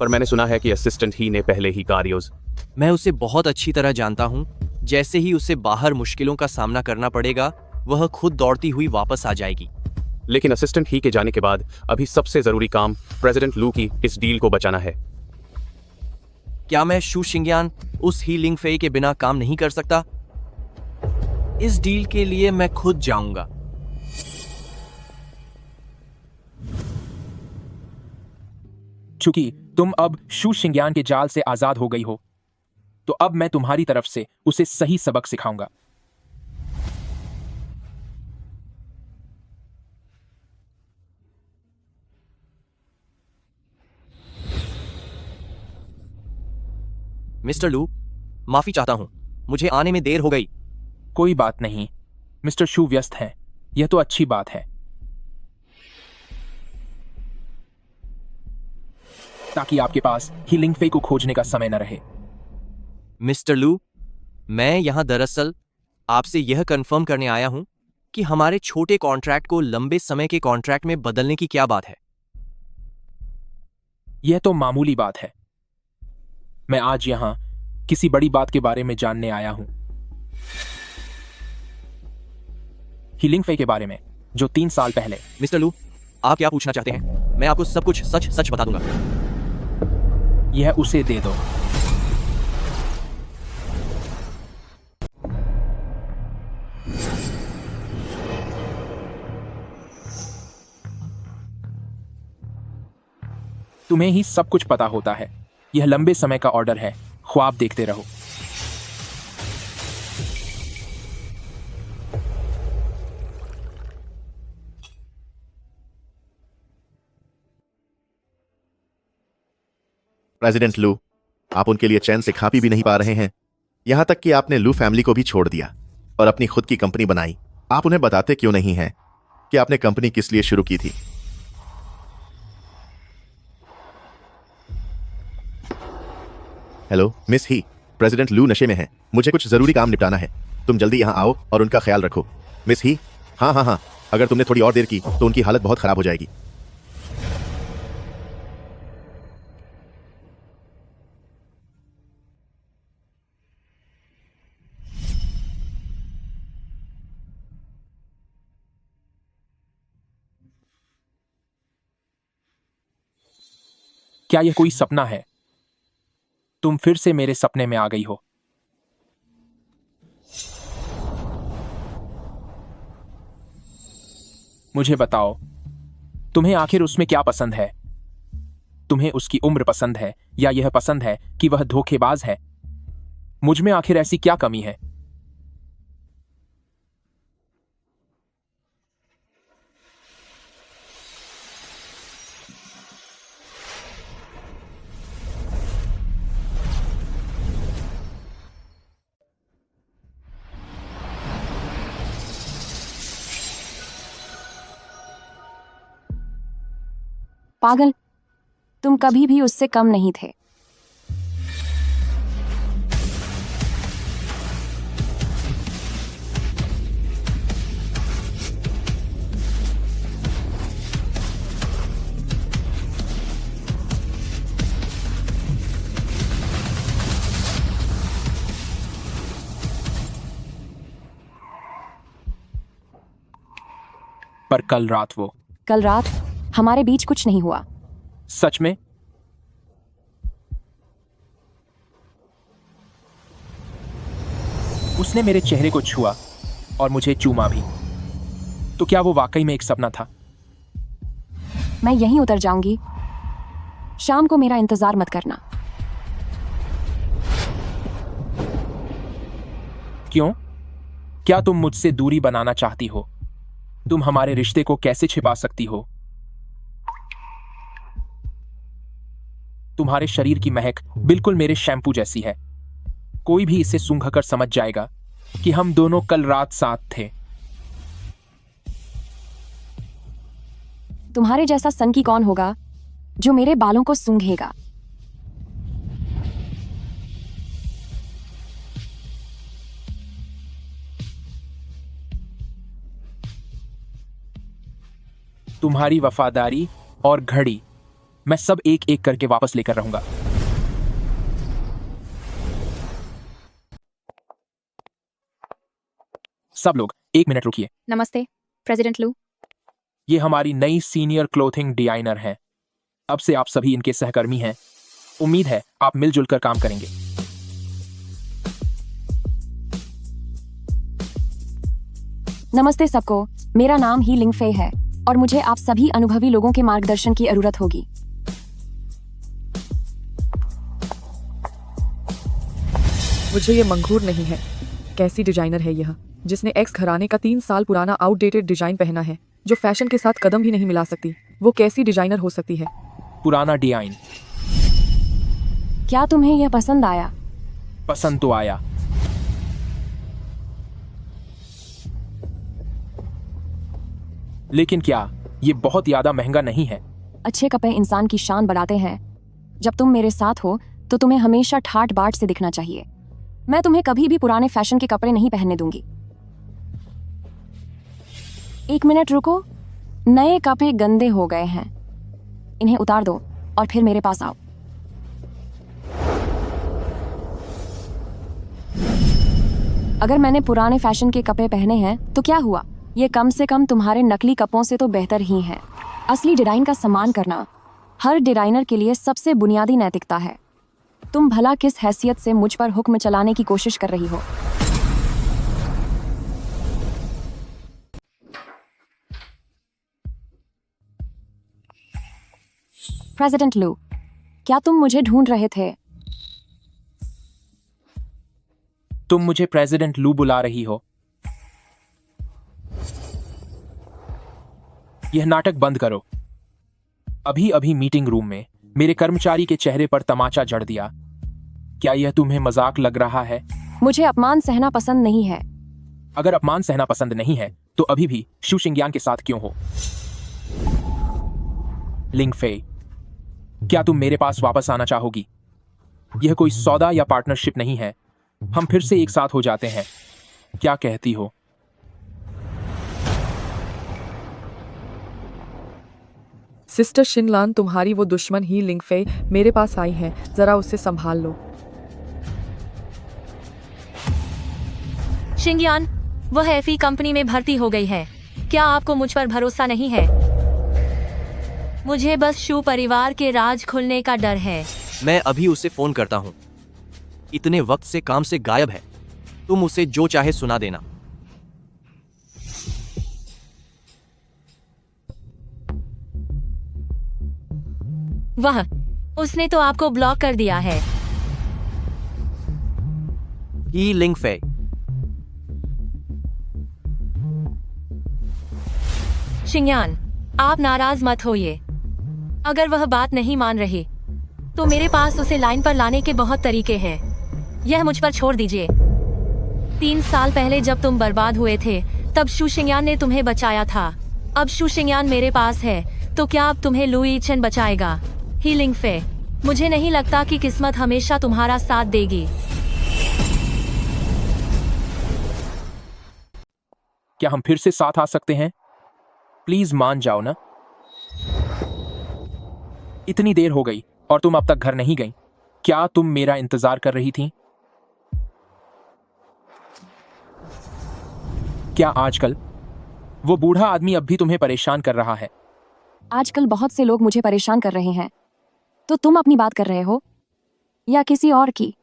पर मैंने सुना है कि असिस्टेंट ही ने पहले ही कार्योज। मैं उसे बहुत अच्छी तरह जानता हूँ। जैसे ही उसे बाहर मुश्किलों का सामना करना पड़ेगा वह खुद दौड़ती हुई वापस आ जाएगी। लेकिन असिस्टेंट ही के जाने के बाद अभी सबसे जरूरी काम प्रेसिडेंट लू की इस डील को बचाना है। क्या मैं शू शिंग्यान उस ही लिंग फेई के बिना काम नहीं कर सकता? इस डील के लिए मैं खुद जाऊंगा। चूंकि तुम अब शू शिंग्यान के जाल से आजाद हो गई हो, तो अब मैं तुम्हारी तरफ से उसे सही सबक सिखाऊंगा। मिस्टर लू, माफी चाहता हूं, मुझे आने में देर हो गई। कोई बात नहीं, मिस्टर शू व्यस्त हैं। यह तो अच्छी बात है, ताकि आपके पास हीलिंग फेई को खोजने का समय न रहे। मिस्टर लू, मैं यहां दरअसल आपसे यह कंफर्म करने आया हूं कि हमारे छोटे कॉन्ट्रैक्ट को लंबे समय के कॉन्ट्रैक्ट में बदलने की क्या बात है। यह तो मामूली बात है। मैं आज यहां किसी बड़ी बात के बारे में जानने आया हूं। हीलिंग फेई के बारे में, जो 3 साल पहले। मिस्टर लू, आप क्या पूछना चाहते हैं? मैं आपको सब कुछ सच सच बता दूंगा। यह उसे दे दो। तुम्हें ही सब कुछ पता होता है। यह लंबे समय का ऑर्डर है। ख्वाब देखते रहो। प्रेसिडेंट लू, आप उनके लिए चैन से खा पी भी नहीं पा रहे हैं। यहां तक कि आपने लू फैमिली को भी छोड़ दिया और अपनी खुद की कंपनी बनाई। आप उन्हें बताते क्यों नहीं हैं कि आपने कंपनी किस लिए शुरू की थी? हेलो मिस ही, प्रेसिडेंट लू नशे में हैं। मुझे कुछ जरूरी काम निपटाना है। तुम जल्दी यहां आओ और उनका ख्याल रखो। मिस ही, हाँ, अगर तुमने थोड़ी और देर की तो उनकी हालत बहुत खराब हो जाएगी। क्या यह कोई सपना है? तुम फिर से मेरे सपने में आ गई हो। मुझे बताओ, तुम्हें आखिर उसमें क्या पसंद है? तुम्हें उसकी उम्र पसंद है या यह पसंद है कि वह धोखेबाज है? मुझ में आखिर ऐसी क्या कमी है? पागल, तुम कभी भी उससे कम नहीं थे। पर कल रात वो। कल रात हमारे बीच कुछ नहीं हुआ। सच में? उसने मेरे चेहरे को छुआ और मुझे चूमा भी। तो क्या वो वाकई में एक सपना था? मैं यहीं उतर जाऊंगी। शाम को मेरा इंतजार मत करना। क्यों? क्या तुम मुझसे दूरी बनाना चाहती हो? तुम हमारे रिश्ते को कैसे छिपा सकती हो? तुम्हारे शरीर की महक बिल्कुल मेरे शैम्पू जैसी है। कोई भी इसे सूंघकर समझ जाएगा कि हम दोनों कल रात साथ थे। तुम्हारे जैसा सनकी कौन होगा जो मेरे बालों को सूंघेगा? तुम्हारी वफादारी और घड़ी मैं सब एक एक करके वापस लेकर रहूंगा। सब लोग 1 मिनट रुकिए। नमस्ते प्रेसिडेंट लू। ये हमारी नई सीनियर क्लोथिंग डिजाइनर हैं। अब से आप सभी इनके सहकर्मी हैं। उम्मीद है आप मिलजुल कर काम करेंगे। नमस्ते सबको, मेरा नाम ही लिंग फे है और मुझे आप सभी अनुभवी लोगों के मार्गदर्शन की जरूरत होगी। मुझे ये मंजूर नहीं है। कैसी डिजाइनर है यह, जिसने एक्स घराने का 3 साल पुराना आउटडेटेड डिजाइन पहना है, जो फैशन के साथ कदम भी नहीं मिला सकती। वो कैसी डिजाइनर हो सकती है? पुराना डिजाइन। क्या तुम्हें यह पसंद आया? पसंद तो आया, लेकिन क्या ये बहुत ज्यादा महंगा नहीं है? अच्छे कपड़े इंसान की शान बढ़ाते हैं। जब तुम मेरे साथ हो तो तुम्हें हमेशा ठाट बाट से दिखना चाहिए। मैं तुम्हें कभी भी पुराने फैशन के कपड़े नहीं पहनने दूंगी। 1 मिनट रुको, नए कपड़े गंदे हो गए हैं। इन्हें उतार दो और फिर मेरे पास आओ। अगर मैंने पुराने फैशन के कपड़े पहने हैं तो क्या हुआ? ये कम से कम तुम्हारे नकली कपड़ों से तो बेहतर ही है। असली डिजाइन का सम्मान करना हर डिजाइनर के लिए सबसे बुनियादी नैतिकता है। तुम भला किस हैसियत से मुझ पर हुक्म चलाने की कोशिश कर रही हो? प्रेसिडेंट लू, क्या तुम मुझे ढूंढ रहे थे? तुम मुझे प्रेसिडेंट लू बुला रही हो? यह नाटक बंद करो। अभी अभी मीटिंग रूम में मेरे कर्मचारी के चेहरे पर तमाचा जड़ दिया। क्या यह तुम्हें मजाक लग रहा है? मुझे अपमान सहना पसंद नहीं है। अगर अपमान सहना पसंद नहीं है तो अभी भी शू शिंगयान के साथ क्यों हो? लिंग फे, क्या तुम मेरे पास वापस आना चाहोगी? यह कोई सौदा या पार्टनरशिप नहीं है। हम फिर से एक साथ हो जाते हैं। क्या कहती हो? सिस्टर शिनलान, तुम्हारी वो दुश्मन ही लिंग फे मेरे पास आई है। जरा उसे संभाल लो। शिंगयान, वह एफई कंपनी में भर्ती हो गई है। क्या आपको मुझ पर भरोसा नहीं है? मुझे बस शू परिवार के राज खुलने का डर है। मैं अभी उसे फोन करता हूँ। इतने वक्त से काम से गायब है। तुम उसे जो चाहे सुना देना। वह उसने तो आपको ब्लॉक कर दिया है। ही लिंग फे, शिंगयान, आप नाराज मत होइए। अगर वह बात नहीं मान रही तो मेरे पास उसे लाइन पर लाने के बहुत तरीके हैं। यह मुझ पर छोड़ दीजिए। 3 साल पहले जब तुम बर्बाद हुए थे तब शू शिंगयान ने तुम्हें बचाया था। अब शू शिंगयान मेरे पास है तो क्या अब तुम्हें लुई चेन बचाएगा? ही लिंग फे, मुझे नहीं लगता कि किस्मत हमेशा तुम्हारा साथ देगी। क्या हम फिर से साथ आ सकते हैं? प्लीज मान जाओ ना। इतनी देर हो गई और तुम अब तक घर नहीं गई। क्या तुम मेरा इंतजार कर रही थी? क्या आजकल वो बूढ़ा आदमी अब भी तुम्हें परेशान कर रहा है। आजकल बहुत से लोग मुझे परेशान कर रहे हैं। तो तुम अपनी बात कर रहे हो या किसी और की?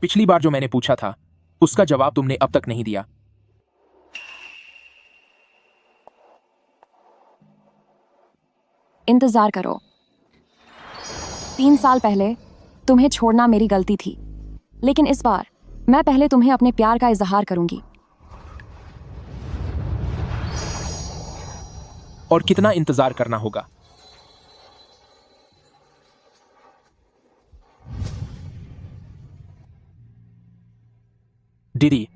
पिछली बार जो मैंने पूछा था उसका जवाब तुमने अब तक नहीं दिया। इंतजार करो। 3 साल पहले तुम्हें छोड़ना मेरी गलती थी, लेकिन इस बार मैं पहले तुम्हें अपने प्यार का इजहार करूंगी। और कितना इंतजार करना होगा? दीदी,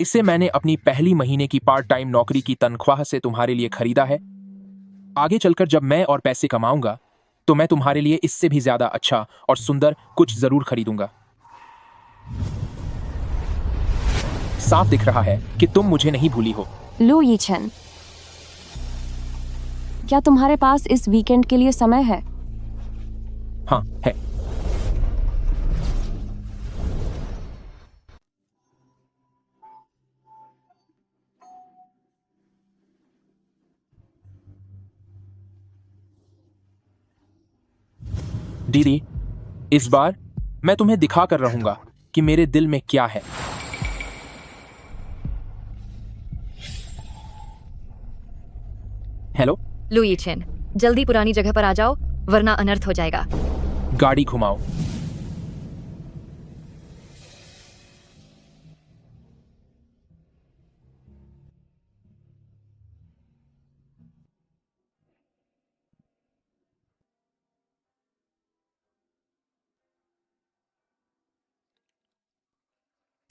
इसे मैंने अपनी पहली महीने की पार्ट टाइम नौकरी की तनख्वाह से तुम्हारे लिए खरीदा है। आगे चलकर जब मैं और पैसे कमाऊंगा तो मैं तुम्हारे लिए इससे भी ज्यादा अच्छा और सुंदर कुछ जरूर खरीदूंगा। साफ दिख रहा है कि तुम मुझे नहीं भूली हो। लू यीचन, क्या तुम्हारे पास इस वीकेंड के लिए समय है? हाँ है। दीदी, इस बार मैं तुम्हें दिखा कर रहूंगा कि मेरे दिल में क्या है। हेलो लू यीचन, जल्दी पुरानी जगह पर आ जाओ वरना अनर्थ हो जाएगा। गाड़ी घुमाओ।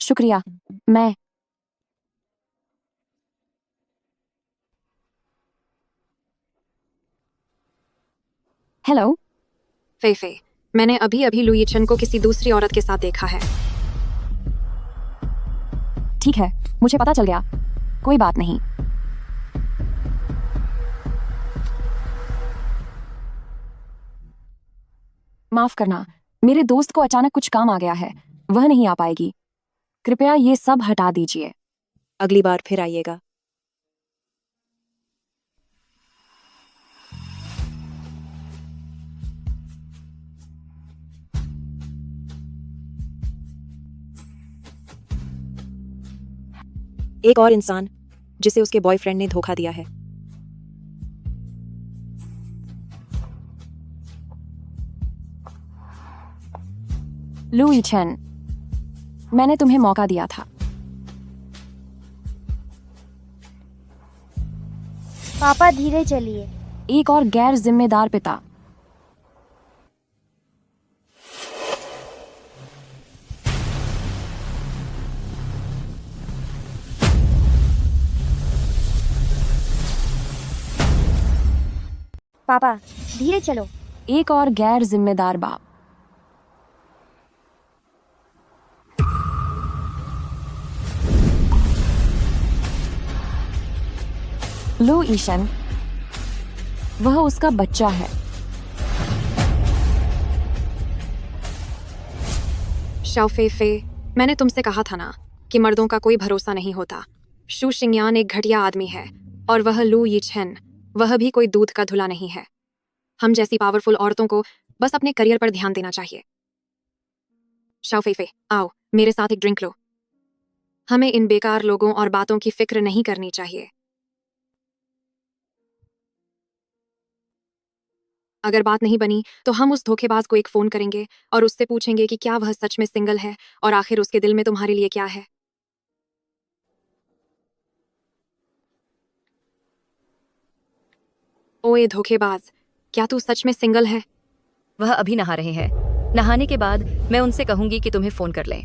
शुक्रिया। मैं हेलो फेफे, मैंने अभी अभी लू यीचन को किसी दूसरी औरत के साथ देखा है। ठीक है, मुझे पता चल गया। कोई बात नहीं। माफ करना, मेरे दोस्त को अचानक कुछ काम आ गया है, वह नहीं आ पाएगी। कृपया ये सब हटा दीजिए। अगली बार फिर आइएगा। एक और इंसान जिसे उसके बॉयफ्रेंड ने धोखा दिया है। लू यीचन, मैंने तुम्हें मौका दिया था। पापा धीरे चलिए। एक और गैर जिम्मेदार पिता। पापा धीरे चलो। एक और गैर जिम्मेदार बाप। लू ईशन, वह उसका बच्चा है। शाओफेफे, मैंने तुमसे कहा था ना कि मर्दों का कोई भरोसा नहीं होता। शू शिंगयान एक घटिया आदमी है और वह लू यीचन, वह भी कोई दूध का धुला नहीं है। हम जैसी पावरफुल औरतों को बस अपने करियर पर ध्यान देना चाहिए। शाओफेफे, आओ मेरे साथ एक ड्रिंक लो। हमें इन बेकार लोगों और बातों की फिक्र नहीं करनी चाहिए। अगर बात नहीं बनी तो हम उस धोखेबाज को एक फोन करेंगे और उससे पूछेंगे कि क्या वह सच में सिंगल है और आखिर उसके दिल में तुम्हारे लिए क्या है। ओए धोखेबाज, क्या तू सच में सिंगल है? वह अभी नहा रहे हैं। नहाने के बाद मैं उनसे कहूंगी कि तुम्हें फोन कर लें।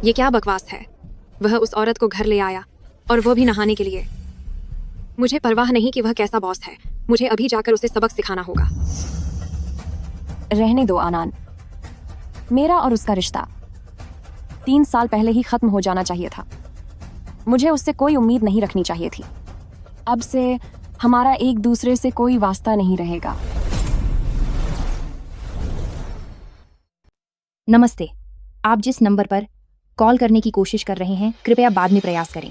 ये क्या बकवास है? वह उस औरत को घर ले आया और वो भी नहाने के लिए। मुझे परवाह नहीं कि वह कैसा बॉस है, मुझे अभी जाकर उसे सबक सिखाना होगा। रहने दो आनान, मेरा और उसका रिश्ता 3 साल पहले ही खत्म हो जाना चाहिए था। मुझे उससे कोई उम्मीद नहीं रखनी चाहिए थी। अब से हमारा एक दूसरे से कोई वास्ता नहीं रहेगा। नमस्ते, आप जिस नंबर पर कॉल करने की कोशिश कर रहे हैं, कृपया बाद में प्रयास करें।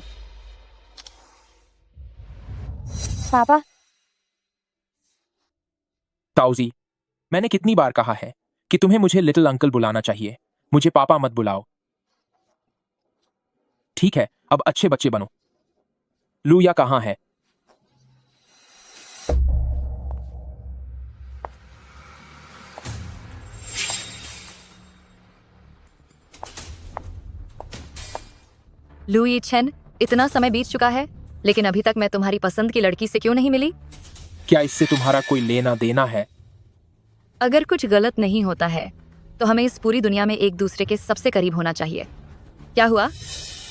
पापा, ताऊजी, मैंने कितनी बार कहा है कि तुम्हें मुझे लिटिल अंकल बुलाना चाहिए, मुझे पापा मत बुलाओ। ठीक है, अब अच्छे बच्चे बनो। लूया कहाँ है? लू यीचेन, इतना समय बीत चुका है, लेकिन अभी तक मैं तुम्हारी पसंद की लड़की से क्यों नहीं मिली? क्या इससे तुम्हारा कोई लेना देना है? अगर कुछ गलत नहीं होता है तो हमें इस पूरी दुनिया में एक दूसरे के सबसे करीब होना चाहिए। क्या हुआ?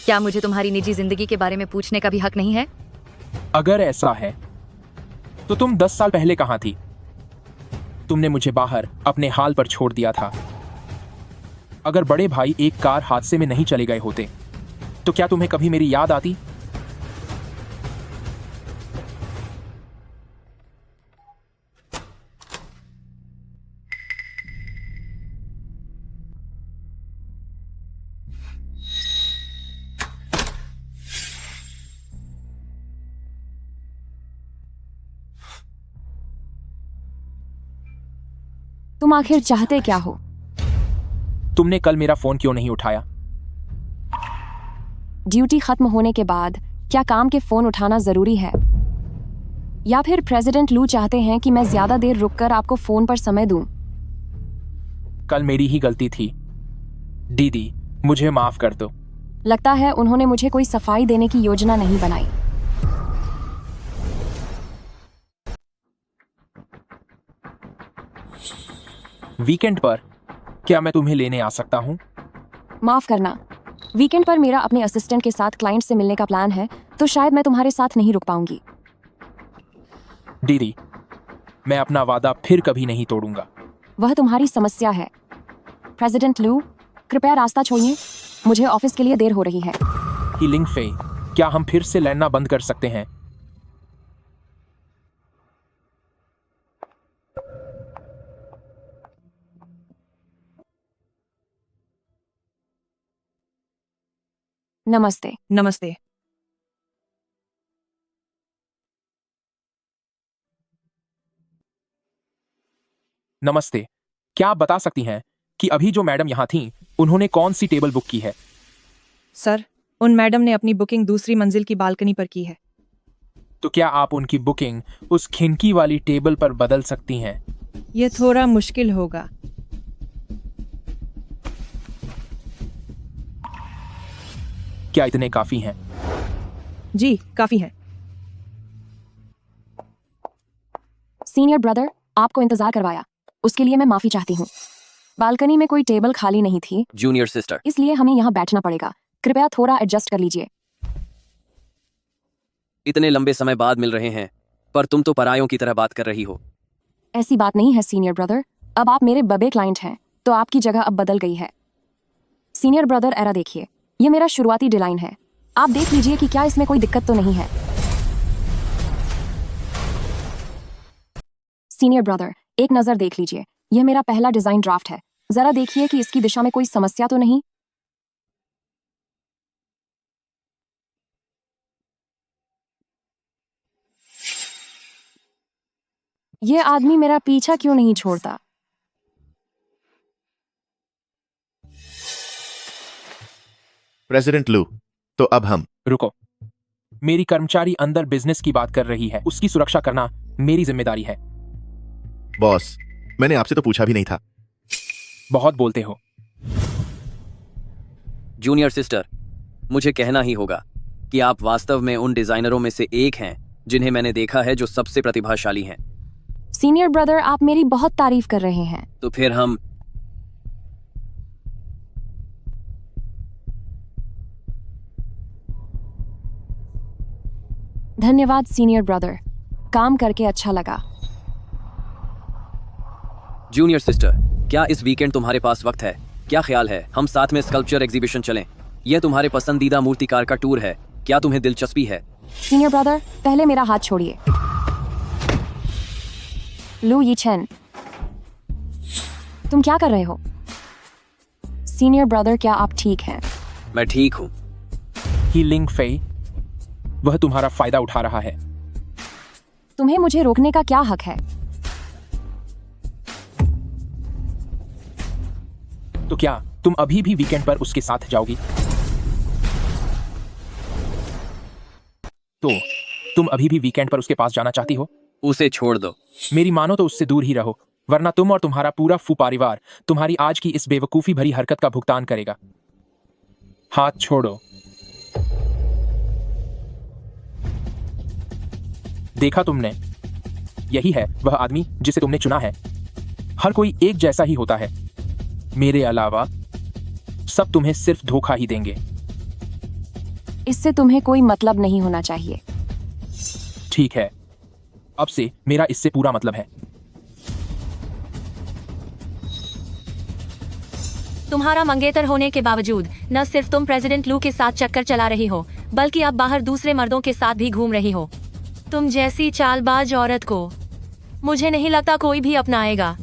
क्या मुझे तुम्हारी निजी जिंदगी के बारे में पूछने का भी हक नहीं है? अगर ऐसा है तो तुम 10 साल पहले कहाँ थी? तुमने मुझे बाहर अपने हाल पर छोड़ दिया था। अगर बड़े भाई एक कार हादसे में नहीं चले गए होते तो क्या तुम्हें कभी मेरी याद आती? तुम आखिर चाहते क्या हो? तुमने कल मेरा फोन क्यों नहीं उठाया? ड्यूटी खत्म होने के बाद क्या काम के फोन उठाना जरूरी है? या फिर प्रेसिडेंट लू चाहते हैं कि मैं ज्यादा देर रुककर आपको फोन पर समय दूं? कल मेरी ही गलती थी दीदी, मुझे माफ कर दो। लगता है उन्होंने मुझे कोई सफाई देने की योजना नहीं बनाई। वीकेंड पर क्या मैं तुम्हें लेने आ सकता हूँ? माफ करना, वीकेंड पर मेरा अपने असिस्टेंट के साथ क्लाइंट से मिलने का प्लान है, तो शायद मैं तुम्हारे साथ नहीं रुक पाऊंगी। दीदी, मैं अपना वादा फिर कभी नहीं तोड़ूंगा। वह तुम्हारी समस्या है। प्रेसिडेंट लू, कृपया रास्ता छोड़िए, मुझे ऑफिस के लिए देर हो रही है। हीलिंग फे, क्या हम फिर से लड़ना बंद कर सकते हैं? नमस्ते। नमस्ते। नमस्ते, क्या आप बता सकती हैं कि अभी जो मैडम यहाँ थीं, उन्होंने कौन सी टेबल बुक की है? सर, उन मैडम ने अपनी बुकिंग दूसरी मंजिल की बालकनी पर की है। तो क्या आप उनकी बुकिंग उस खिड़की वाली टेबल पर बदल सकती हैं? यह थोड़ा मुश्किल होगा। क्या इतने काफी हैं? जी, काफी है। सीनियर ब्रदर, आपको इंतजार करवाया, उसके लिए मैं माफी चाहती हूँ। बालकनी में कोई टेबल खाली नहीं थी, जूनियर सिस्टर, इसलिए हमें यहाँ बैठना पड़ेगा। कृपया थोड़ा एडजस्ट कर लीजिए। इतने लंबे समय बाद मिल रहे हैं, पर तुम तो परायों की तरह बात कर रही हो। ऐसी बात नहीं है सीनियर ब्रदर, अब आप मेरे बड़े क्लाइंट हैं, तो आपकी जगह अब बदल गई है। सीनियर ब्रदर, एरा देखिए, ये मेरा शुरुआती डिजाइन है, आप देख लीजिए कि क्या इसमें कोई दिक्कत तो नहीं है। सीनियर ब्रदर, एक नजर देख लीजिए, यह मेरा पहला डिजाइन ड्राफ्ट है, जरा देखिए कि इसकी दिशा में कोई समस्या तो नहीं। यह आदमी मेरा पीछा क्यों नहीं छोड़ता? प्रेसिडेंट लू, तो अब हम रुको, मेरी कर्मचारी अंदर बिजनेस की बात कर रही है, उसकी सुरक्षा करना मेरी जिम्मेदारी है। बॉस, मैंने आपसे तो पूछा भी नहीं था। बहुत बोलते हो। जूनियर सिस्टर, मुझे कहना ही होगा कि आप वास्तव में उन डिजाइनरों में से एक हैं जिन्हें मैंने देखा है जो सबसे प्रतिभाशाली हैं। सीनियर ब्रदर, आप मेरी बहुत तारीफ कर रहे हैं। तो फिर हम धन्यवाद सीनियर ब्रदर, काम करके अच्छा लगा। जूनियर सिस्टर, क्या इस वीकेंड तुम्हारे पास वक्त है? क्या ख्याल है हम साथ में स्कल्पचर एग्जीबिशन चलें? यह तुम्हारे पसंदीदा मूर्तिकार का टूर है, क्या तुम्हें दिलचस्पी है? सीनियर ब्रदर, पहले मेरा हाथ छोड़िए। लू यीचेन, तुम क्या कर रहे हो? सीनियर ब्रदर, क्या आप ठीक हैं? मैं ठीक हूँ। ही लिंग फेई, वह तुम्हारा फायदा उठा रहा है। तुम्हें मुझे रोकने का क्या हक है? तो क्या तुम अभी भी वीकेंड पर उसके साथ जाओगी? तो तुम अभी भी वीकेंड पर उसके पास जाना चाहती हो? उसे छोड़ दो। मेरी मानो तो उससे दूर ही रहो, वरना तुम और तुम्हारा पूरा फू परिवार तुम्हारी आज की इस बेवकूफी भरी हरकत का भुगतान करेगा। हाथ छोड़ो। देखा तुमने, यही है वह आदमी जिसे तुमने चुना है। हर कोई एक जैसा ही होता है, मेरे अलावा सब तुम्हें सिर्फ धोखा ही देंगे। इससे तुम्हें कोई मतलब नहीं होना चाहिए। ठीक है, अब से मेरा इससे पूरा मतलब है। तुम्हारा मंगेतर होने के बावजूद न सिर्फ तुम प्रेसिडेंट लू के साथ चक्कर चला रही हो, बल्कि अब बाहर दूसरे मर्दों के साथ भी घूम रही हो। तुम जैसी चालबाज औरत को मुझे नहीं लगता कोई भी अपनाएगा।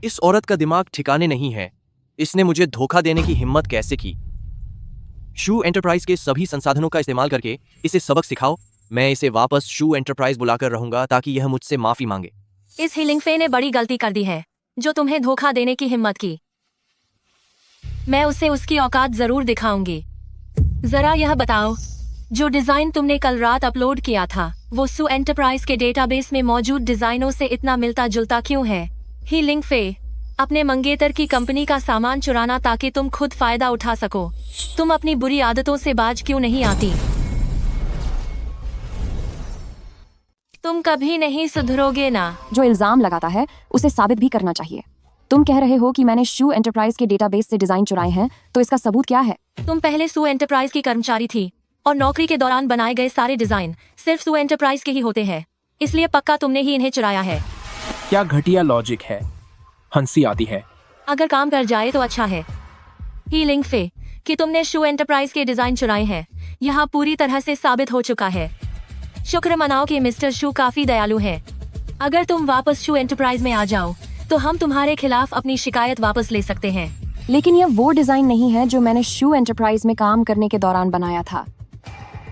इस औरत का दिमाग ठिकाने नहीं है। इसने मुझे धोखा देने की हिम्मत कैसे की? शू एंटरप्राइज के सभी संसाधनों का इस्तेमाल करके इसे सबक सिखाओ। मैं इसे वापस शू एंटरप्राइज बुलाकर रहूंगा ताकि यह मुझसे माफी मांगे। इस हीलिंग फे ने बड़ी गलती कर दी है जो तुम्हें धोखा देने की हिम्मत की। मैं उसे उसकी औकात जरूर दिखाऊंगी। जरा यह बताओ, जो डिजाइन तुमने कल रात अपलोड किया था वो शू एंटरप्राइज के डेटाबेस में मौजूद डिजाइनों से इतना मिलता जुलता क्यों है? हीलिंग फे, अपने मंगेतर की कंपनी का सामान चुराना ताकि तुम खुद फायदा उठा सको। तुम अपनी बुरी आदतों से बाज क्यों नहीं आती? तुम कभी नहीं सुधरोगे ना। जो इल्जाम लगाता है उसे साबित भी करना चाहिए। तुम कह रहे हो कि मैंने शू एंटरप्राइज के डेटाबेस से डिजाइन चुराए हैं, तो इसका सबूत क्या है? तुम पहले शू एंटरप्राइज की कर्मचारी थी और नौकरी के दौरान बनाए गए सारे डिजाइन सिर्फ शू एंटरप्राइज के ही होते हैं, इसलिए पक्का तुमने ही इन्हें चुराया है। क्या घटिया लॉजिक है, हंसी आती है। अगर काम कर जाए तो अच्छा है। हीलिंग फे कि तुमने शू एंटरप्राइज के डिजाइन चुराए हैं, यहाँ पूरी तरह से साबित हो चुका है। शुक्र मनाओ कि मिस्टर शू काफी दयालु है। अगर तुम वापस शू एंटरप्राइज में आ जाओ तो हम तुम्हारे खिलाफ अपनी शिकायत वापस ले सकते हैं। लेकिन यह वो डिजाइन नहीं है जो मैंने शू एंटरप्राइज में काम करने के दौरान बनाया था।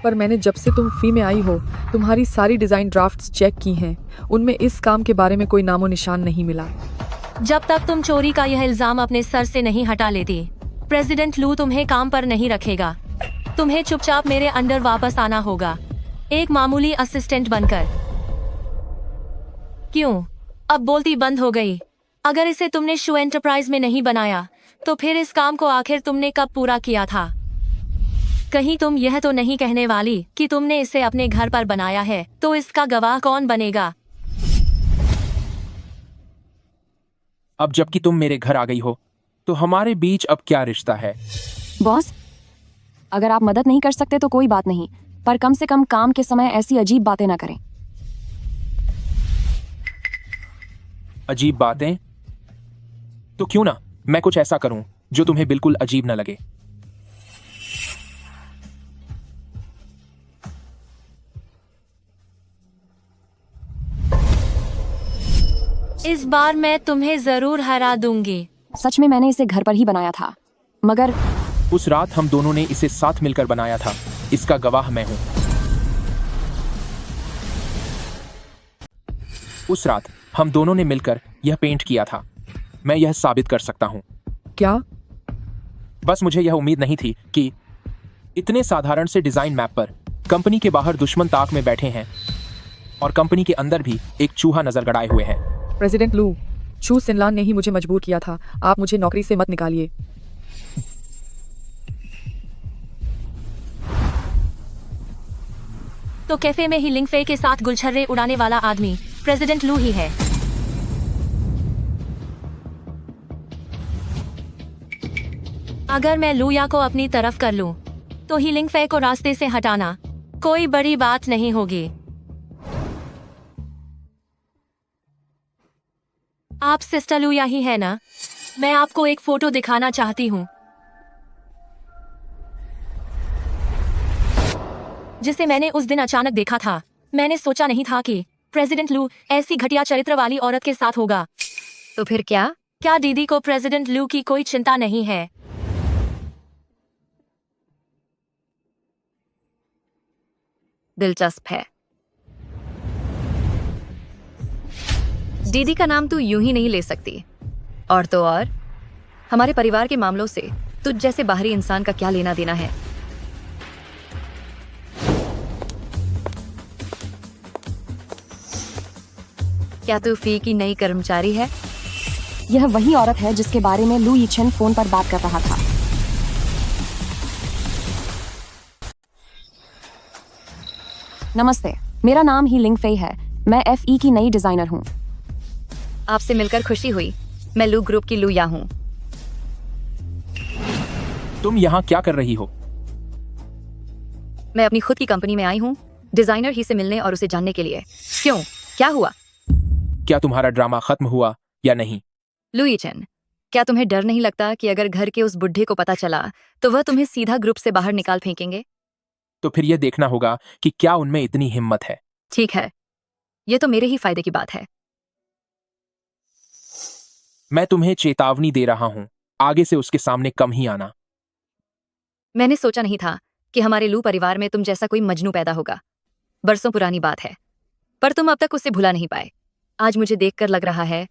पर मैंने जब से तुम फी में आई हो तुम्हारी सारी डिजाइन ड्राफ्ट्स चेक की हैं, उनमें इस काम के बारे में कोई नामो निशान नहीं मिला। जब तक तुम चोरी का यह इल्जाम अपने सर से नहीं हटा लेती, प्रेसिडेंट लू तुम्हें काम पर नहीं रखेगा। तुम्हें चुपचाप मेरे अंडर वापस आना होगा, एक मामूली असिस्टेंट बनकर। क्यों अब बोलती बंद हो गई? अगर इसे तुमने शू एंटरप्राइज में नहीं बनाया तो फिर इस काम को आखिर तुमने कब पूरा किया था? कहीं तुम यह तो नहीं कहने वाली कि तुमने इसे अपने घर पर बनाया है? तो इसका गवाह कौन बनेगा? अब जबकि तुम मेरे घर आ गई हो तो हमारे बीच अब क्या रिश्ता है? बॉस, अगर आप मदद नहीं कर सकते तो कोई बात नहीं, पर कम से कम काम के समय ऐसी अजीब बातें ना करें। अजीब बातें? तो क्यों ना मैं कुछ ऐसा करूं जो तुम्हें बिल्कुल अजीब न लगे। इस बार मैं तुम्हें जरूर हरा दूंगी। सच में मैंने इसे घर पर ही बनाया था, मगर उस रात हम दोनों ने इसे साथ मिलकर बनाया था, इसका गवाह मैं हूं। उस रात हम दोनों ने मिलकर यह पेंट किया था, मैं यह साबित कर सकता हूं। क्या? बस मुझे यह उम्मीद नहीं थी कि इतने साधारण से डिजाइन मैप पर कंपनी के बाहर दुश्मन ताक में बैठे हैं और कंपनी के अंदर भी एक चूहा नजर गड़ाए हुए हैं। प्रेसिडेंट लू, शू सिनलान ने ही मुझे मजबूर किया था। आप मुझे नौकरी से मत निकालिए। तो कैफे में हीलिंग फे के साथ गुलछर्रे उड़ाने वाला आदमी प्रेसिडेंट लू ही है। अगर मैं लूया को अपनी तरफ कर लूं, तो हीलिंग फे को रास्ते से हटाना कोई बड़ी बात नहीं होगी। आप सिस्टर लूया ही है ना? मैं आपको एक फोटो दिखाना चाहती हूँ जिसे मैंने उस दिन अचानक देखा था। मैंने सोचा नहीं था कि प्रेसिडेंट लू ऐसी घटिया चरित्र वाली औरत के साथ होगा। तो फिर क्या? क्या दीदी को प्रेसिडेंट लू की कोई चिंता नहीं है? दिलचस्प है। दीदी का नाम तू यूं ही नहीं ले सकती। और तो और हमारे परिवार के मामलों से तुझ जैसे बाहरी इंसान का क्या लेना देना है। क्या तू फी की नई कर्मचारी है? यह वही औरत है जिसके बारे में लू यीचेन फोन पर बात कर रहा था। नमस्ते, मेरा नाम ही लिंग फेई है। मैं FE की नई डिजाइनर हूँ। आपसे मिलकर खुशी हुई। मैं लू ग्रुप की लू या हूँ। तुम यहाँ क्या कर रही हो? मैं अपनी खुद की कंपनी में आई हूँ, डिजाइनर ही से मिलने और उसे जानने के लिए। क्यों, क्या हुआ? क्या तुम्हारा ड्रामा खत्म हुआ या नहीं? लू यीचेन, क्या तुम्हें डर नहीं लगता कि अगर घर के उस बुढ़े को पता चला तो वह तुम्हें सीधा ग्रुप से बाहर निकाल फेंकेंगे? तो फिर यह देखना होगा कि क्या उनमें इतनी हिम्मत है। ठीक है, यह तो मेरे ही फायदे की बात है। मैं तुम्हें चेतावनी दे रहा हूँ, आगे से उसके सामने कम ही आना। मैंने सोचा नहीं था कि हमारे लू परिवार में तुम जैसा कोई मजनू पैदा होगा। बरसों पुरानी बात है, पर तुम अब तक उसे भुला नहीं पाए। आज मुझे देखकर लग रहा है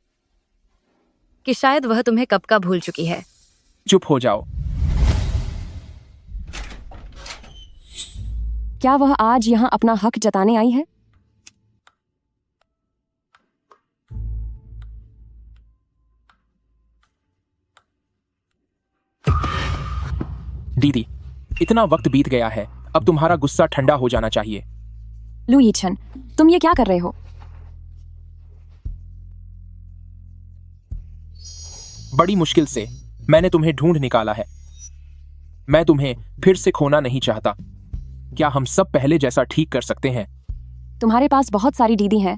कि शायद वह तुम्हें कब का भूल चुकी है। चुप हो जाओ। क्या वह आज यहाँ अपना हक जताने आई है? दीदी, इतना वक्त बीत गया है, अब तुम्हारा गुस्सा ठंडा हो जाना चाहिए। लू यीचेन, तुम ये क्या कर रहे हो? बड़ी मुश्किल से मैंने तुम्हें ढूंढ निकाला है। मैं तुम्हें फिर से खोना नहीं चाहता। क्या हम सब पहले जैसा ठीक कर सकते हैं? तुम्हारे पास बहुत सारी दीदी हैं,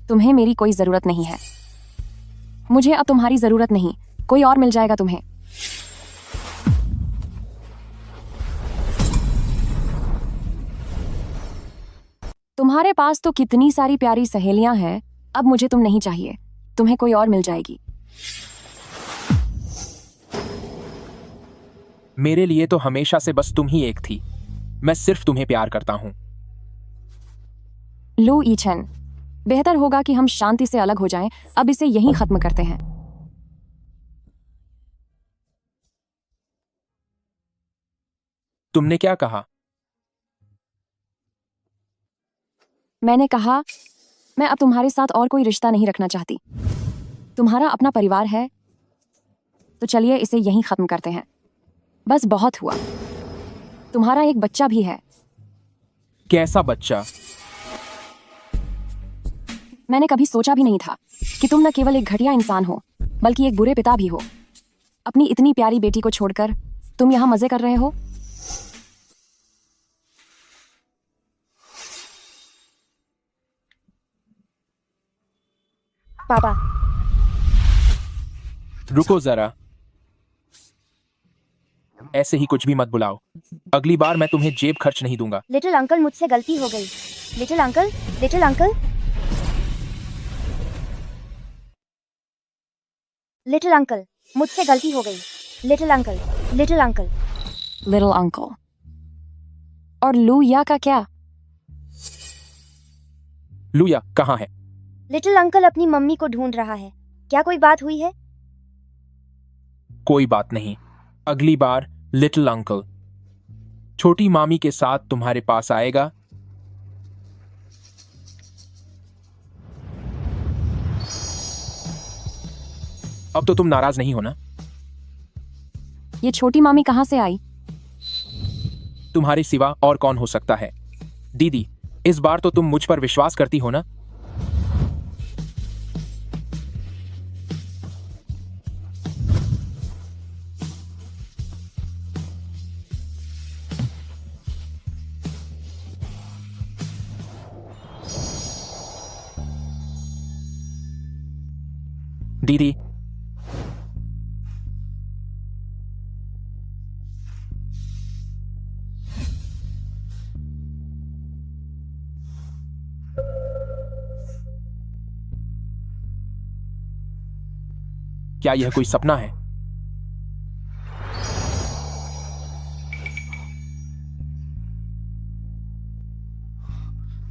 तुम्हें मेरी कोई जरूरत नहीं है। मुझे अब तुम्हारी जरूरत नहीं, कोई और मिल जाएगा तुम्हें। तुम्हारे पास तो कितनी सारी प्यारी सहेलियां हैं, अब मुझे तुम नहीं चाहिए, तुम्हें कोई और मिल जाएगी। मेरे लिए तो हमेशा से बस तुम ही एक थी। मैं सिर्फ तुम्हें प्यार करता हूं। लू यीचेन, बेहतर होगा कि हम शांति से अलग हो जाएं। अब इसे यहीं खत्म करते हैं। तुमने क्या कहा? मैंने कहा मैं अब तुम्हारे साथ और कोई रिश्ता नहीं रखना चाहती। तुम्हारा अपना परिवार है, तो चलिए इसे यहीं खत्म करते हैं। बस बहुत हुआ। तुम्हारा एक बच्चा भी है। कैसा बच्चा? मैंने कभी सोचा भी नहीं था कि तुम न केवल एक घटिया इंसान हो, बल्कि एक बुरे पिता भी हो। अपनी इतनी प्यारी बेटी को छोड़कर तुम यहाँ मजे कर रहे हो। पापा, रुको जरा, ऐसे ही कुछ भी मत बुलाओ। अगली बार मैं तुम्हें जेब खर्च नहीं दूंगा। लिटिल अंकल, मुझसे गलती हो गई। Little uncle, little uncle, little uncle, मुझसे गलती हो गई। Little uncle, little uncle, little uncle. और लूया का क्या? लूया कहाँ है? लिटिल अंकल अपनी मम्मी को ढूंढ रहा है। क्या कोई बात हुई है? कोई बात नहीं। अगली बार लिटिल अंकल छोटी मामी के साथ तुम्हारे पास आएगा। अब तो तुम नाराज नहीं हो ना? ये छोटी मामी कहाँ से आई? तुम्हारे सिवा और कौन हो सकता है? दीदी, इस बार तो तुम मुझ पर विश्वास करती हो ना? दीदी, क्या यह कोई सपना है?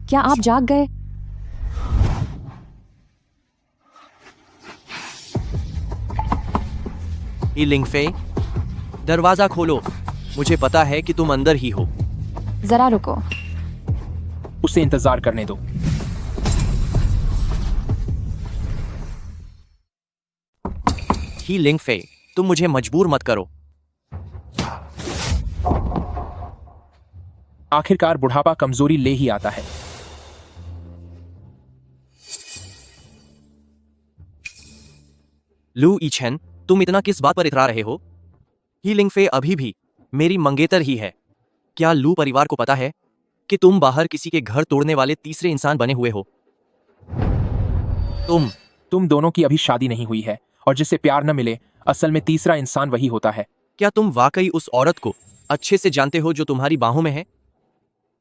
क्या आप जाग गए? ही लिंगफे, दरवाजा खोलो। मुझे पता है कि तुम अंदर ही हो। जरा रुको। उसे इंतजार करने दो। ही लिंगफे, तुम मुझे मजबूर मत करो। आखिरकार बुढ़ापा कमजोरी ले ही आता है। लू इचेन, तुम इतना किस बात पर इतरा रहे हो? ही लिंगफे अभी भी मेरी मंगेतर ही है। क्या लू परिवार को पता है कि तुम बाहर किसी के घर तोड़ने वाले तीसरे इंसान बने हुए हो? तुम दोनों की अभी शादी नहीं हुई है, और जिसे प्यार न मिले असल में तीसरा इंसान वही होता है। क्या तुम वाकई उस औरत को अच्छे से जानते हो जो तुम्हारी बाहों में है?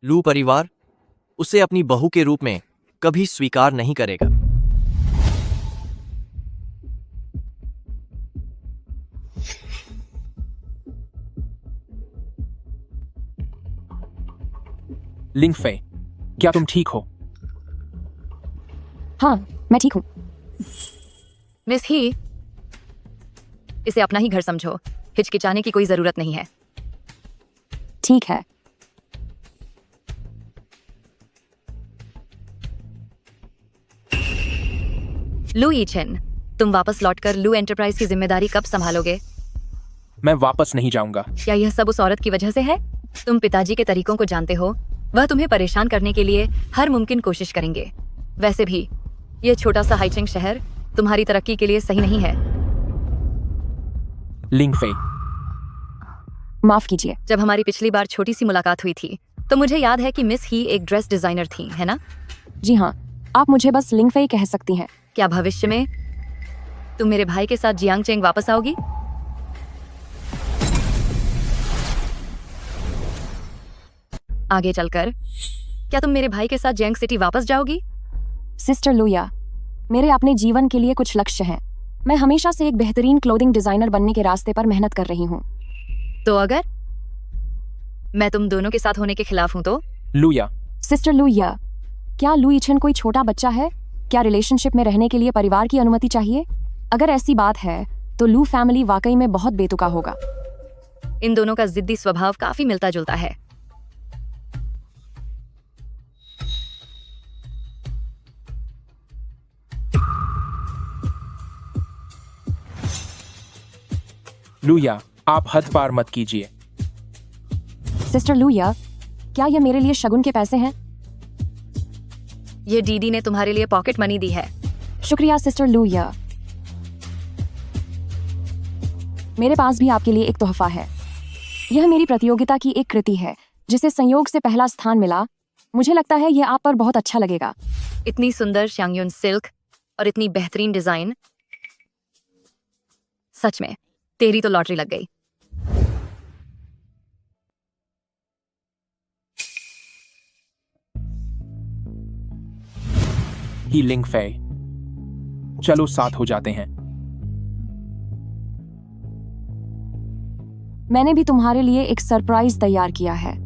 लू परिवार उसे अपनी बहू के रूप में कभी स्वीकार नहीं करेगा। लिंगफे, क्या तुम ठीक हो? हाँ, मैं ठीक हूँ। मिस ही, इसे अपना ही घर समझो। हिचकिचाने की कोई जरूरत नहीं है। ठीक है। लू इचेन, तुम वापस लौटकर लू एंटरप्राइज की जिम्मेदारी कब संभालोगे? मैं वापस नहीं जाऊंगा। क्या यह सब उस औरत की वजह से है? तुम पिताजी के तरीकों को जानते हो। वह तुम्हें परेशान करने के लिए हर मुमकिन कोशिश करेंगे। वैसे भी यह छोटा सा हाइचिंग शहर तुम्हारी तरक्की के लिए सही नहीं है। लिंगफे, माफ कीजिए। जब हमारी पिछली बार छोटी सी मुलाकात हुई थी तो मुझे याद है कि मिस ही एक ड्रेस डिजाइनर थी, है ना? जी हाँ, आप मुझे बस लिंगफे कह सकती हैं। क्या भविष्य में तुम मेरे भाई के साथ जियांगचेंग वापस आओगी? आगे चलकर क्या तुम मेरे भाई के साथ जैंग सिटी वापस जाओगी? सिस्टर लुया, मेरे अपने जीवन के लिए कुछ लक्ष्य हैं। मैं हमेशा से एक बेहतरीन क्लोथिंग डिजाइनर बनने के रास्ते पर मेहनत कर रही हूँ। तो अगर मैं तुम दोनों के साथ होने के खिलाफ हूं तो? लुया, सिस्टर लुया, क्या लू इचन कोई छोटा बच्चा है? क्या रिलेशनशिप में रहने के लिए परिवार की अनुमति चाहिए? अगर ऐसी बात है तो लू फैमिली वाकई में बहुत बेतुका होगा। इन दोनों का जिद्दी स्वभाव काफी मिलता जुलता है। लुया, आप हद पार मत कीजिए। सिस्टर लुया, क्या ये मेरे लिए शगुन के पैसे हैं? ये डीडी ने तुम्हारे लिए पॉकेट मनी दी है। शुक्रिया सिस्टर लुया। मेरे पास भी आपके लिए एक तोहफा है। यह मेरी प्रतियोगिता की एक कृति है जिसे संयोग से पहला स्थान मिला। मुझे लगता है यह आप पर बहुत अच्छा लगेगा। इतनी सुंदर शांगयुन सिल्क और इतनी बेहतरीन डिजाइन, सच में तेरी तो लॉटरी लग गई। ही लिंगफे, चलो साथ हो जाते हैं। मैंने भी तुम्हारे लिए एक सरप्राइज तैयार किया है।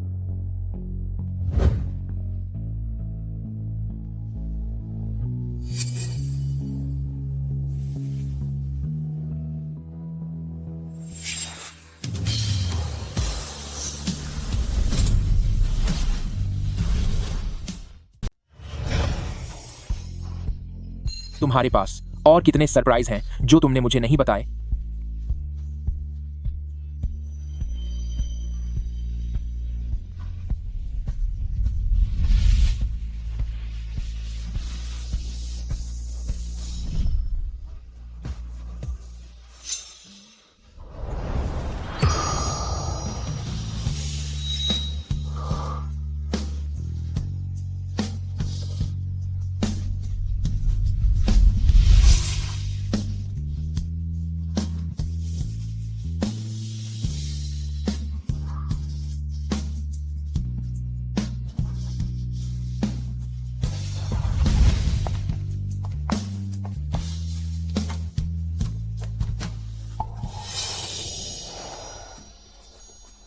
तुम्हारे पास और कितने सरप्राइज हैं जो तुमने मुझे नहीं बताए?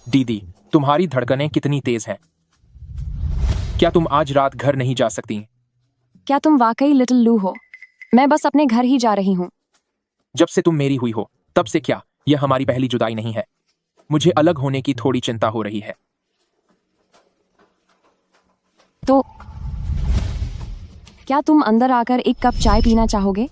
दीदी, तुम्हारी धड़कनें कितनी तेज हैं? क्या तुम आज रात घर नहीं जा सकती? क्या तुम वाकई लिटिल लू हो? मैं बस अपने घर ही जा रही हूँ। जब से तुम मेरी हुई हो तब से क्या यह हमारी पहली जुदाई नहीं है? मुझे अलग होने की थोड़ी चिंता हो रही है। तो क्या तुम अंदर आकर एक कप चाय पीना चाहोगे?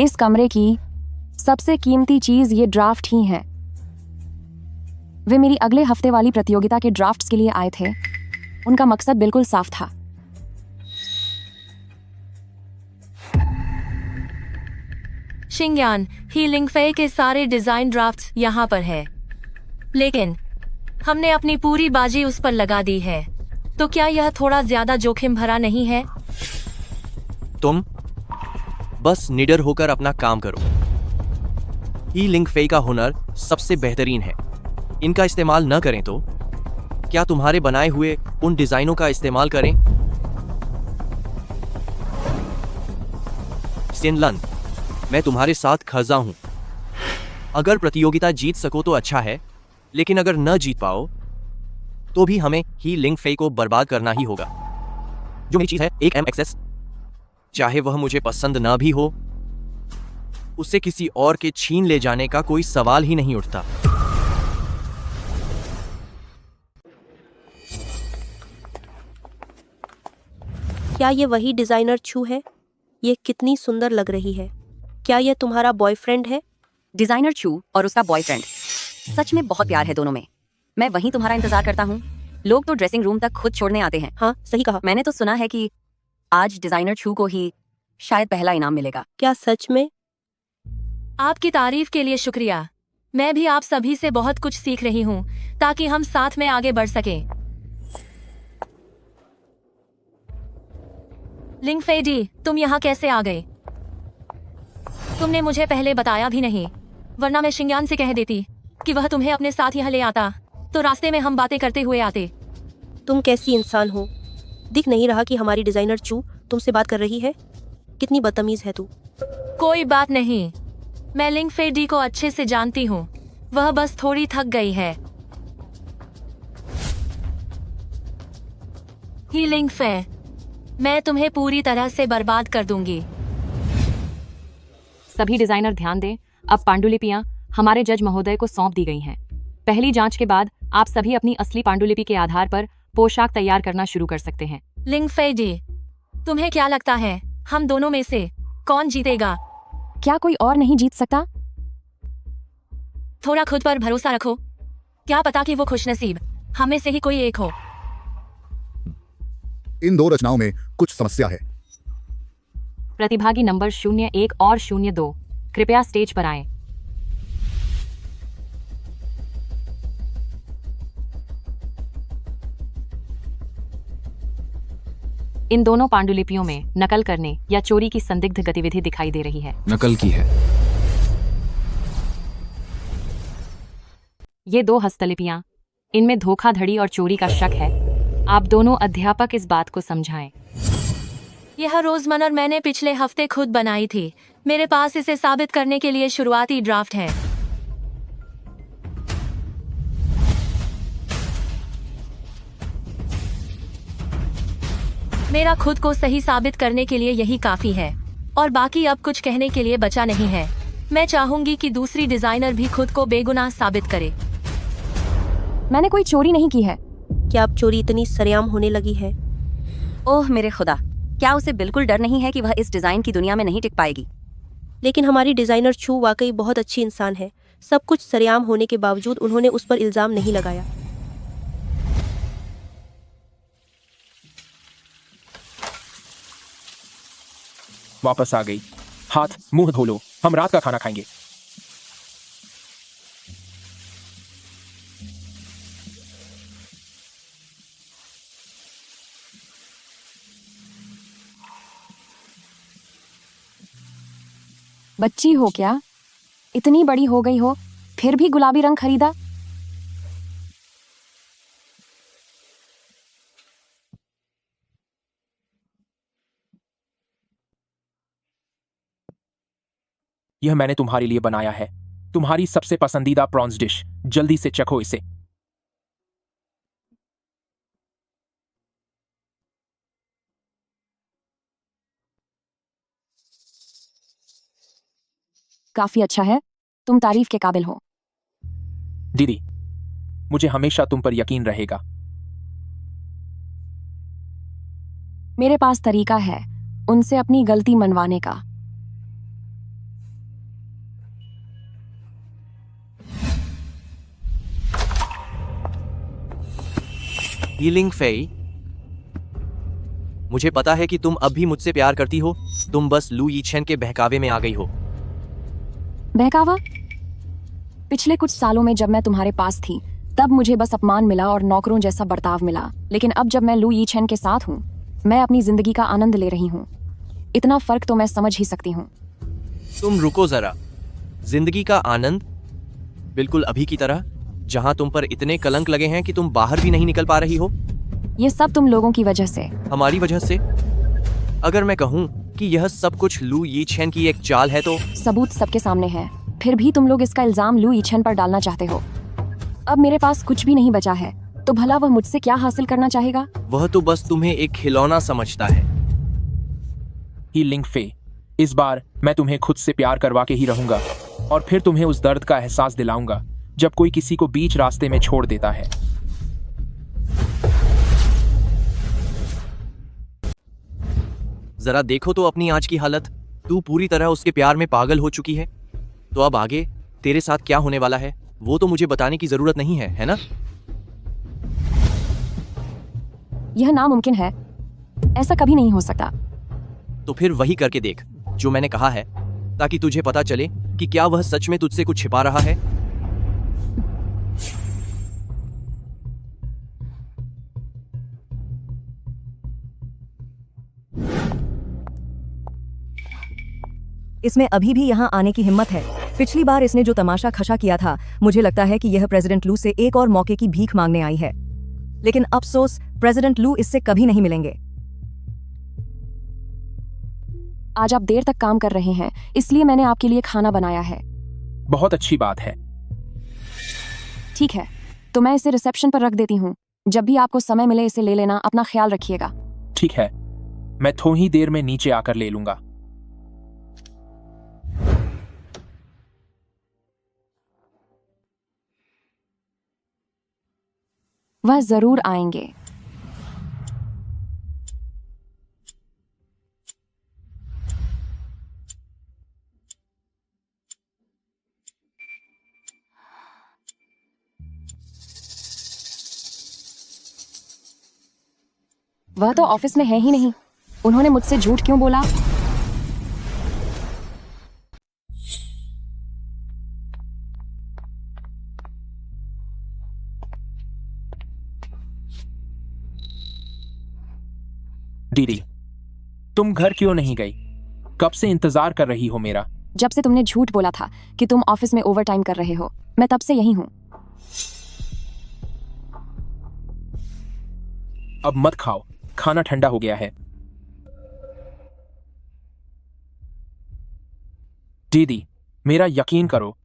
इस कमरे की सबसे कीमती चीज ये ड्राफ्ट ही है। वे मेरी अगले हफ्ते वाली प्रतियोगिता के ड्राफ्ट्स के लिए आए थे। उनका मकसद बिल्कुल साफ था। शिंगयान, ही लिंगफे के सारे डिजाइन ड्राफ्ट्स यहाँ पर है, लेकिन हमने अपनी पूरी बाजी उस पर लगा दी है। तो क्या यह थोड़ा ज्यादा जोखिम भरा नहीं है? तुम बस निडर होकर अपना काम करो। ही लिंगफे का हुनर सबसे बेहतरीन है। इनका इस्तेमाल न करें तो क्या तुम्हारे बनाए हुए उन डिजाइनों का इस्तेमाल करें? सिनलन, मैं तुम्हारे साथ खजा हूं। अगर प्रतियोगिता जीत सको तो अच्छा है, लेकिन अगर न जीत पाओ तो भी हमें ही लिंगफे को बर्बाद करना ही होगा। जो मेरी चीज है, एक MXS, चाहे वह मुझे पसंद ना भी हो, उसे किसी और के छीन ले जाने का कोई सवाल ही नहीं उठता। क्या ये वही डिजाइनर छू है? ये कितनी सुंदर लग रही है। क्या ये तुम्हारा बॉयफ्रेंड है? डिजाइनर छू और उसका बॉयफ्रेंड, सच में बहुत प्यार है दोनों में। मैं वहीं तुम्हारा इंतजार करता हूँ। लोग तो ड्रेसिंग रूम तक खुद छोड़ने आते हैं। हाँ, सही कहा। मैंने तो सुना है कि आज डिजाइनर छू को ही शायद पहला इनाम मिलेगा। क्या सच में? आपकी तारीफ के लिए शुक्रिया। मैं भी आप सभी से बहुत कुछ सीख रही हूँ ताकि हम साथ में आगे बढ़ सकें। लिंगफे डी, तुम यहाँ कैसे आ गए? तुमने मुझे पहले बताया भी नहीं, वरना मैं शिंगयान से कह देती कि वह तुम्हें अपने साथ यहाँ ले आता, तो रास्ते में हम बातें करते हुए आते। तुम कैसी इंसान हो? दिख नहीं रहा कि हमारी डिजाइनर चू तुमसे बात कर रही है? कितनी बदतमीज है तू। कोई बात नहीं, मैं लिंगफे डी को अच्छे से जानती हूँ। वह बस थोड़ी थक गई है। ही लिंगफे, मैं तुम्हें पूरी तरह से बर्बाद कर दूंगी। सभी डिजाइनर ध्यान दें, अब पांडुलिपियां हमारे जज महोदय को सौंप दी गई हैं। पहली जांच के बाद आप सभी अपनी असली पांडुलिपि के आधार पर पोशाक तैयार करना शुरू कर सकते हैं। लिंगफे डी, तुम्हें क्या लगता है हम दोनों में से कौन जीतेगा? क्या कोई और नहीं जीत सकता? थोड़ा खुद पर भरोसा रखो। क्या पता कि वो खुशनसीब हम में से ही कोई एक हो। इन दो रचनाओं में कुछ समस्या है। प्रतिभागी नंबर 01 और 02 कृपया स्टेज पर आएं। इन दोनों पांडुलिपियों में नकल करने या चोरी की संदिग्ध गतिविधि दिखाई दे रही है। नकल की है। ये दो हस्तलिपियां, इनमें धोखाधड़ी और चोरी का शक है। आप दोनों अध्यापक इस बात को समझाएं। यह रोजमर्रा मैंने पिछले हफ्ते खुद बनाई थी। मेरे पास इसे साबित करने के लिए शुरुआती ड्राफ्ट है। मेरा खुद को सही साबित करने के लिए यही काफी है, और बाकी अब कुछ कहने के लिए बचा नहीं है। मैं चाहूंगी कि दूसरी डिजाइनर भी खुद को बेगुनाह साबित करे। मैंने कोई चोरी नहीं की है। क्या अब चोरी इतनी सरेआम होने लगी है? ओह मेरे खुदा, क्या उसे बिल्कुल डर नहीं है कि वह इस डिजाइन की दुनिया में नहीं टिक पाएगी? लेकिन हमारी डिजाइनर छू वाकई बहुत अच्छी इंसान है। सब कुछ सरेआम होने के बावजूद उन्होंने उस पर इल्जाम नहीं लगाया। वापस आ गई। हाथ मुंह धो लो, हम रात का खाना खाएंगे। बच्ची हो क्या? इतनी बड़ी हो गई हो, फिर भी गुलाबी रंग खरीदा? यह मैंने तुम्हारे लिए बनाया है, तुम्हारी सबसे पसंदीदा प्रॉन्स डिश। जल्दी से चखो इसे। काफी अच्छा है, तुम तारीफ के काबिल हो। दीदी, मुझे हमेशा तुम पर यकीन रहेगा। मेरे पास तरीका है उनसे अपनी गलती मनवाने का। हीलिंग फेई, मुझे पता है कि तुम अब भी मुझसे प्यार करती हो। तुम बस लू यीचेन के बहकावे में आ गई हो। बहकावा? पिछले कुछ सालों में जब मैं तुम्हारे पास थी तब मुझे बस अपमान मिला और नौकरों जैसा बर्ताव मिला, लेकिन अब जब मैं लू यीचेन के साथ हूँ, मैं अपनी जिंदगी का आनंद ले रही हूँ। इतना फर्क तो मैं समझ ही सकती हूँ। तुम रुको जरा। जिंदगी का आनंद? बिल्कुल अभी की तरह, जहां तुम पर इतने कलंक लगे हैं कि तुम बाहर भी नहीं निकल पा रही हो। ये सब तुम लोगों की वजह से। हमारी वजह से? अगर मैं कहूँ कि यह सब कुछ लू यीचेन की एक चाल है तो? सबूत सबके सामने है, फिर भी तुम लोग इसका इल्जाम लू यीचेन पर डालना चाहते हो। अब मेरे पास कुछ भी नहीं बचा है, तो भला वह मुझसे क्या हासिल करना चाहेगा? वह तो बस तुम्हें एक खिलौना समझता है। हीलिंग फे, इस बार मैं तुम्हें खुद से प्यार करवा के ही रहूंगा और फिर तुम्हें उस दर्द का एहसास दिलाऊंगा जब कोई किसी को बीच रास्ते में छोड़ देता है। जरा देखो तो अपनी आज की हालत। तू पूरी तरह उसके प्यार में पागल हो चुकी है। तो अब आगे तेरे साथ क्या होने वाला है वो तो मुझे बताने की जरूरत नहीं है, है ना? यह नामुमकिन है, ऐसा कभी नहीं हो सकता। तो फिर वही करके देख जो मैंने कहा है, ताकि तुझे पता चले कि क्या वह सच में तुझसे कुछ छिपा रहा है। इसमें अभी भी यहाँ आने की हिम्मत है। पिछली बार इसने जो तमाशा खशा किया था, मुझे लगता है कि यह प्रेसिडेंट लू से एक और मौके की भीख मांगने आई है। लेकिन अफसोस, प्रेसिडेंट लू इससे कभी नहीं मिलेंगे। आज आप देर तक काम कर रहे हैं, इसलिए मैंने आपके लिए खाना बनाया है। बहुत अच्छी बात है। ठीक है, तो मैं इसे रिसेप्शन पर रख देती हूँ। जब भी आपको समय मिले इसे ले लेना। अपना ख्याल रखिएगा। ठीक है, मैं थोड़ी देर में नीचे आकर ले लूंगा। वह जरूर आएंगे। वह तो ऑफिस में है ही नहीं। उन्होंने मुझसे झूठ क्यों बोला? दीदी, तुम घर क्यों नहीं गई? कब से इंतजार कर रही हो मेरा? जब से तुमने झूठ बोला था कि तुम ऑफिस में ओवरटाइम कर रहे हो, मैं तब से यही हूं। अब मत खाओ, खाना ठंडा हो गया है। दीदी, मेरा यकीन करो,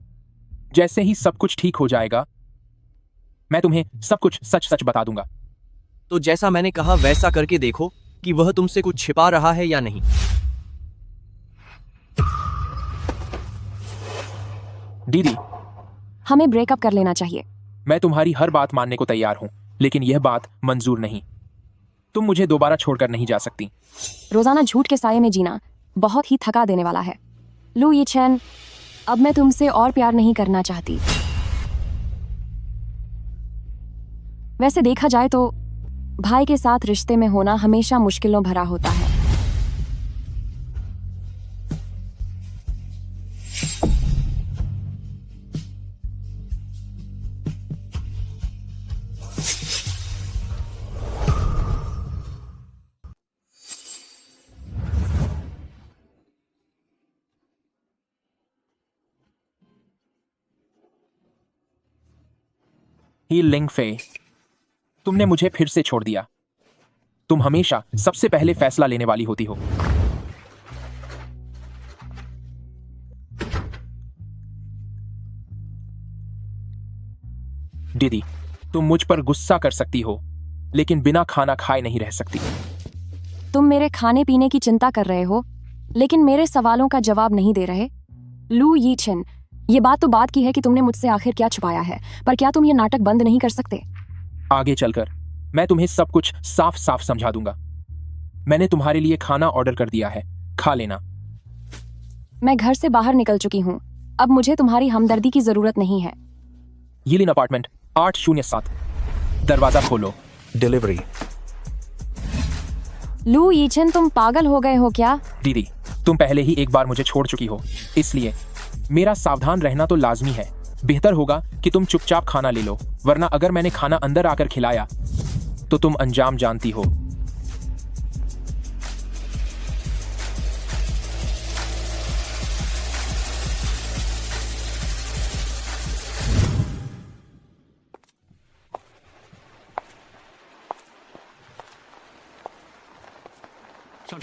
जैसे ही सब कुछ ठीक हो जाएगा मैं तुम्हें सब कुछ सच सच बता दूंगा। तो जैसा मैंने कहा वैसा करके देखो कि वह तुमसे कुछ छिपा रहा है या नहीं। दीदी, हमें ब्रेकअप कर लेना चाहिए। मैं तुम्हारी हर बात मानने को तैयार हूं, लेकिन यह बात मंजूर नहीं। तुम मुझे दोबारा छोड़कर नहीं जा सकती। रोजाना झूठ के साये में जीना बहुत ही थका देने वाला है। लू यीचेन, अब मैं तुमसे और प्यार नहीं करना चाहती। वैसे देखा जाए तो भाई के साथ रिश्ते में होना हमेशा मुश्किलों भरा होता है। ही लिंग फे, तुमने मुझे फिर से छोड़ दिया। तुम हमेशा सबसे पहले फैसला लेने वाली होती हो। दीदी, तुम मुझ पर गुस्सा कर सकती हो, लेकिन बिना खाना खाए नहीं रह सकती। तुम मेरे खाने पीने की चिंता कर रहे हो, लेकिन मेरे सवालों का जवाब नहीं दे रहे। लू यीचेन, ये बात तो बात की है कि तुमने मुझसे आखिर क्या छुपाया है, पर क्या तुम ये नाटक बंद नहीं कर सकते? आगे चलकर मैं तुम्हें सब कुछ साफ साफ समझा दूंगा। मैंने तुम्हारे लिए खाना ऑर्डर कर दिया है, खा लेना। मैं घर से बाहर निकल चुकी हूँ, अब मुझे तुम्हारी हमदर्दी की जरूरत नहीं है। यिलिन अपार्टमेंट 807, दरवाजा खोलो। डिलीवरी। लू यीचेन, तुम पागल हो गए हो क्या? दीदी, तुम पहले ही एक बार मुझे छोड़ चुकी हो, इसलिए मेरा सावधान रहना तो लाजमी है। बेहतर होगा कि तुम चुपचाप खाना ले लो, वरना अगर मैंने खाना अंदर आकर खिलाया तो तुम अंजाम जानती हो।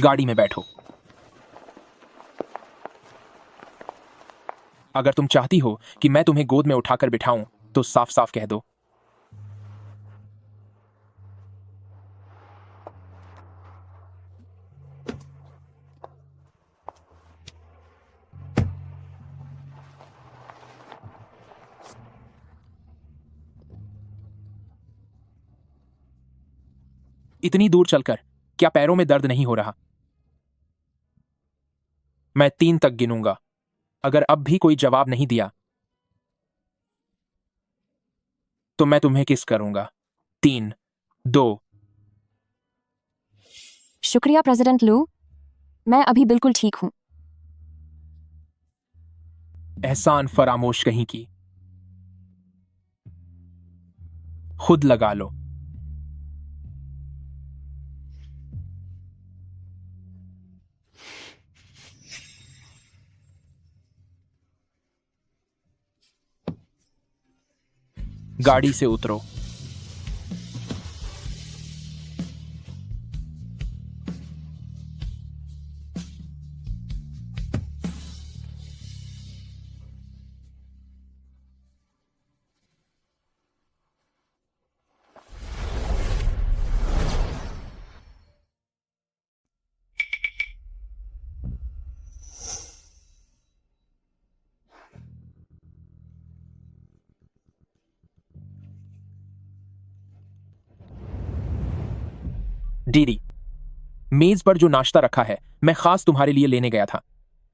गाड़ी में बैठो। अगर तुम चाहती हो कि मैं तुम्हें गोद में उठाकर बिठाऊं तो साफ साफ कह दो। इतनी दूर चलकर क्या पैरों में दर्द नहीं हो रहा? मैं 3 तक गिनूंगा। अगर अब भी कोई जवाब नहीं दिया तो मैं तुम्हें किस करूंगा। 3, 2। शुक्रिया प्रेसिडेंट लू, मैं अभी बिल्कुल ठीक हूं। एहसान फरामोश कहीं की। खुद लगा लो। गाड़ी से उतरो। डीडी, मेज पर जो नाश्ता रखा है मैं खास तुम्हारे लिए लेने गया था,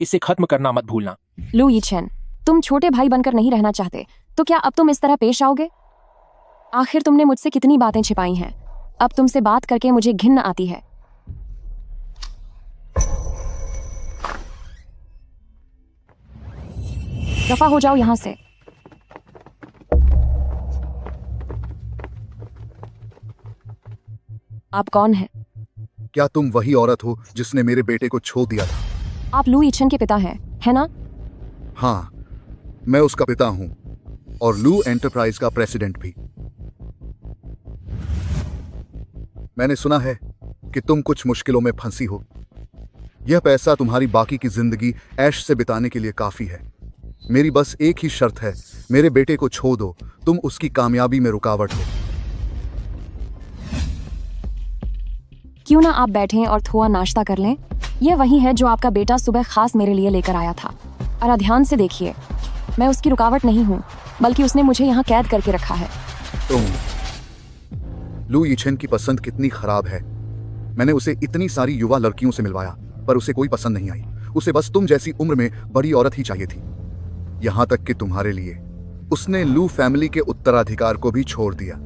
इसे खत्म करना मत भूलना। लू यीचेन, तुम छोटे भाई बनकर नहीं रहना चाहते तो क्या अब तुम इस तरह पेश आओगे? आखिर तुमने मुझसे कितनी बातें छिपाई हैं। अब तुमसे बात करके मुझे घिन आती है। दफा हो जाओ यहां से। आप कौन हैं? क्या तुम वही औरत हो जिसने मेरे बेटे को छो दिया था? आप लू यीचेन के पिता हैं, है ना? हाँ, मैं उसका पिता हूं और लू एंटरप्राइज का प्रेसिडेंट भी। मैंने सुना है कि तुम कुछ मुश्किलों में फंसी हो। यह पैसा तुम्हारी बाकी की जिंदगी ऐश से बिताने के लिए काफी है। मेरी बस एक ही शर्त है, मेरे बेटे को छो दो, तुम उसकी कामयाबी में रुकावट हो। क्यों ना आप बैठें और थोड़ा नाश्ता कर लें? यह वही है जो आपका बेटा सुबह खास मेरे लिए लेकर आया था। और ध्यान से देखिए, मैं उसकी रुकावट नहीं हूँ, बल्कि उसने मुझे यहाँ कैद करके रखा है। लू यीचेन की पसंद कितनी खराब है। मैंने उसे इतनी सारी युवा लड़कियों से मिलवाया, पर उसे कोई पसंद नहीं आई। उसे बस तुम जैसी उम्र में बड़ी औरत ही चाहिए थी। यहां तक कि तुम्हारे लिए उसने लू फैमिली के उत्तराधिकार को भी छोड़ दिया।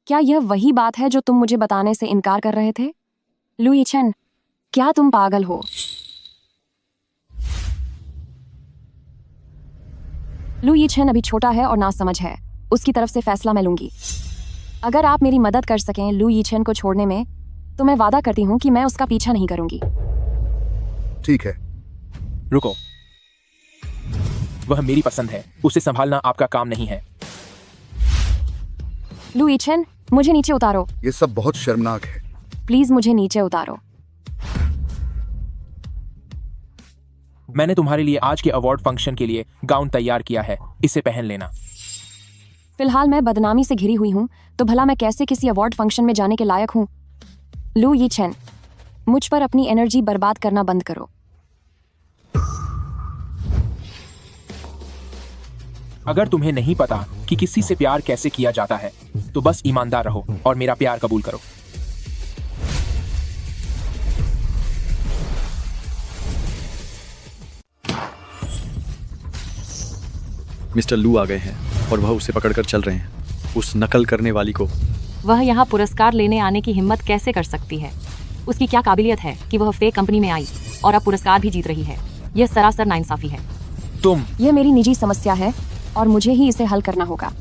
क्या यह वही बात है जो तुम मुझे बताने से इनकार कर रहे थे? लू यीचेन, क्या तुम पागल हो? लू यीचेन अभी छोटा है और नासमझ है। उसकी तरफ से फैसला मैं लूंगी। अगर आप मेरी मदद कर सकें लू यीचेन को छोड़ने में, तो मैं वादा करती हूँ कि मैं उसका पीछा नहीं करूंगी। ठीक है। रुको, वह मेरी पसंद है, उसे संभालना आपका काम नहीं है। लू यीचेन, मुझे नीचे उतारो। ये सब बहुत शर्मनाक है। प्लीज मुझे नीचे उतारो। मैंने तुम्हारे लिए आज के अवार्ड फंक्शन के लिए गाउन तैयार किया है, इसे पहन लेना। फिलहाल मैं बदनामी से घिरी हुई हूँ, तो भला मैं कैसे किसी अवार्ड फंक्शन में जाने के लायक हूँ? लू यीचेन, मुझ पर अपनी एनर्जी बर्बाद करना बंद करो। अगर तुम्हें नहीं पता कि किसी से प्यार कैसे किया जाता है, तो बस ईमानदार रहो और मेरा प्यार कबूल करो। मिस्टर लू आ गए हैं और वह उसे पकड़कर चल रहे हैं। उस नकल करने वाली को वह यहाँ पुरस्कार लेने आने की हिम्मत कैसे कर सकती है? उसकी क्या काबिलियत है कि वह फेक कंपनी में आई और अब पुरस्कार भी जीत रही है? यह सरासर नाइंसाफी है। यह मेरी निजी समस्या है और मुझे ही इसे हल करना होगा।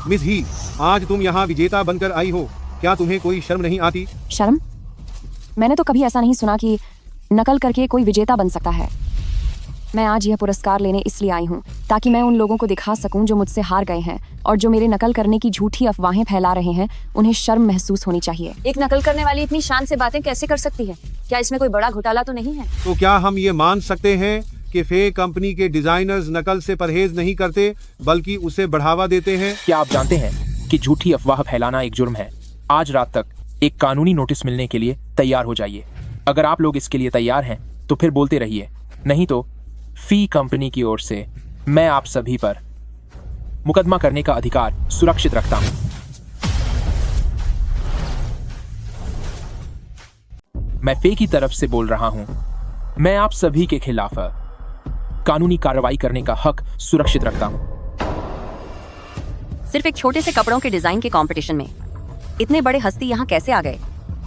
मिस ही, आज तुम यहाँ विजेता बनकर आई हो, क्या तुम्हें कोई शर्म नहीं आती? शर्म? मैंने तो कभी ऐसा नहीं सुना कि नकल करके कोई विजेता बन सकता है। मैं आज यह पुरस्कार लेने इसलिए आई हूँ ताकि मैं उन लोगों को दिखा सकूं जो मुझसे हार गए हैं और जो मेरे नकल करने की झूठी अफवाहें फैला रहे हैं, उन्हें शर्म महसूस होनी चाहिए। एक नकल करने वाली इतनी शान से बातें कैसे कर सकती है? क्या इसमें कोई बड़ा घोटाला तो नहीं है? तो क्या हम ये मान सकते हैं कि फेक कंपनी के डिजाइनर्स नकल से परहेज नहीं करते बल्कि उसे बढ़ावा देते हैं? क्या आप जानते हैं कि झूठी अफवाह फैलाना एक जुर्म है? आज रात तक एक कानूनी नोटिस मिलने के लिए तैयार हो जाइए। अगर आप लोग इसके लिए तैयार हैं तो फिर बोलते रहिए, नहीं तो फी कंपनी की ओर से मैं आप सभी पर मुकदमा करने का अधिकार सुरक्षित रखता हूं। मैं फे की तरफ से बोल रहा हूं। मैं आप सभी के खिलाफ कानूनी कार्रवाई करने का हक सुरक्षित रखता हूं। सिर्फ एक छोटे से कपड़ों के डिजाइन के कंपटीशन में इतने बड़े हस्ती यहाँ कैसे आ गए?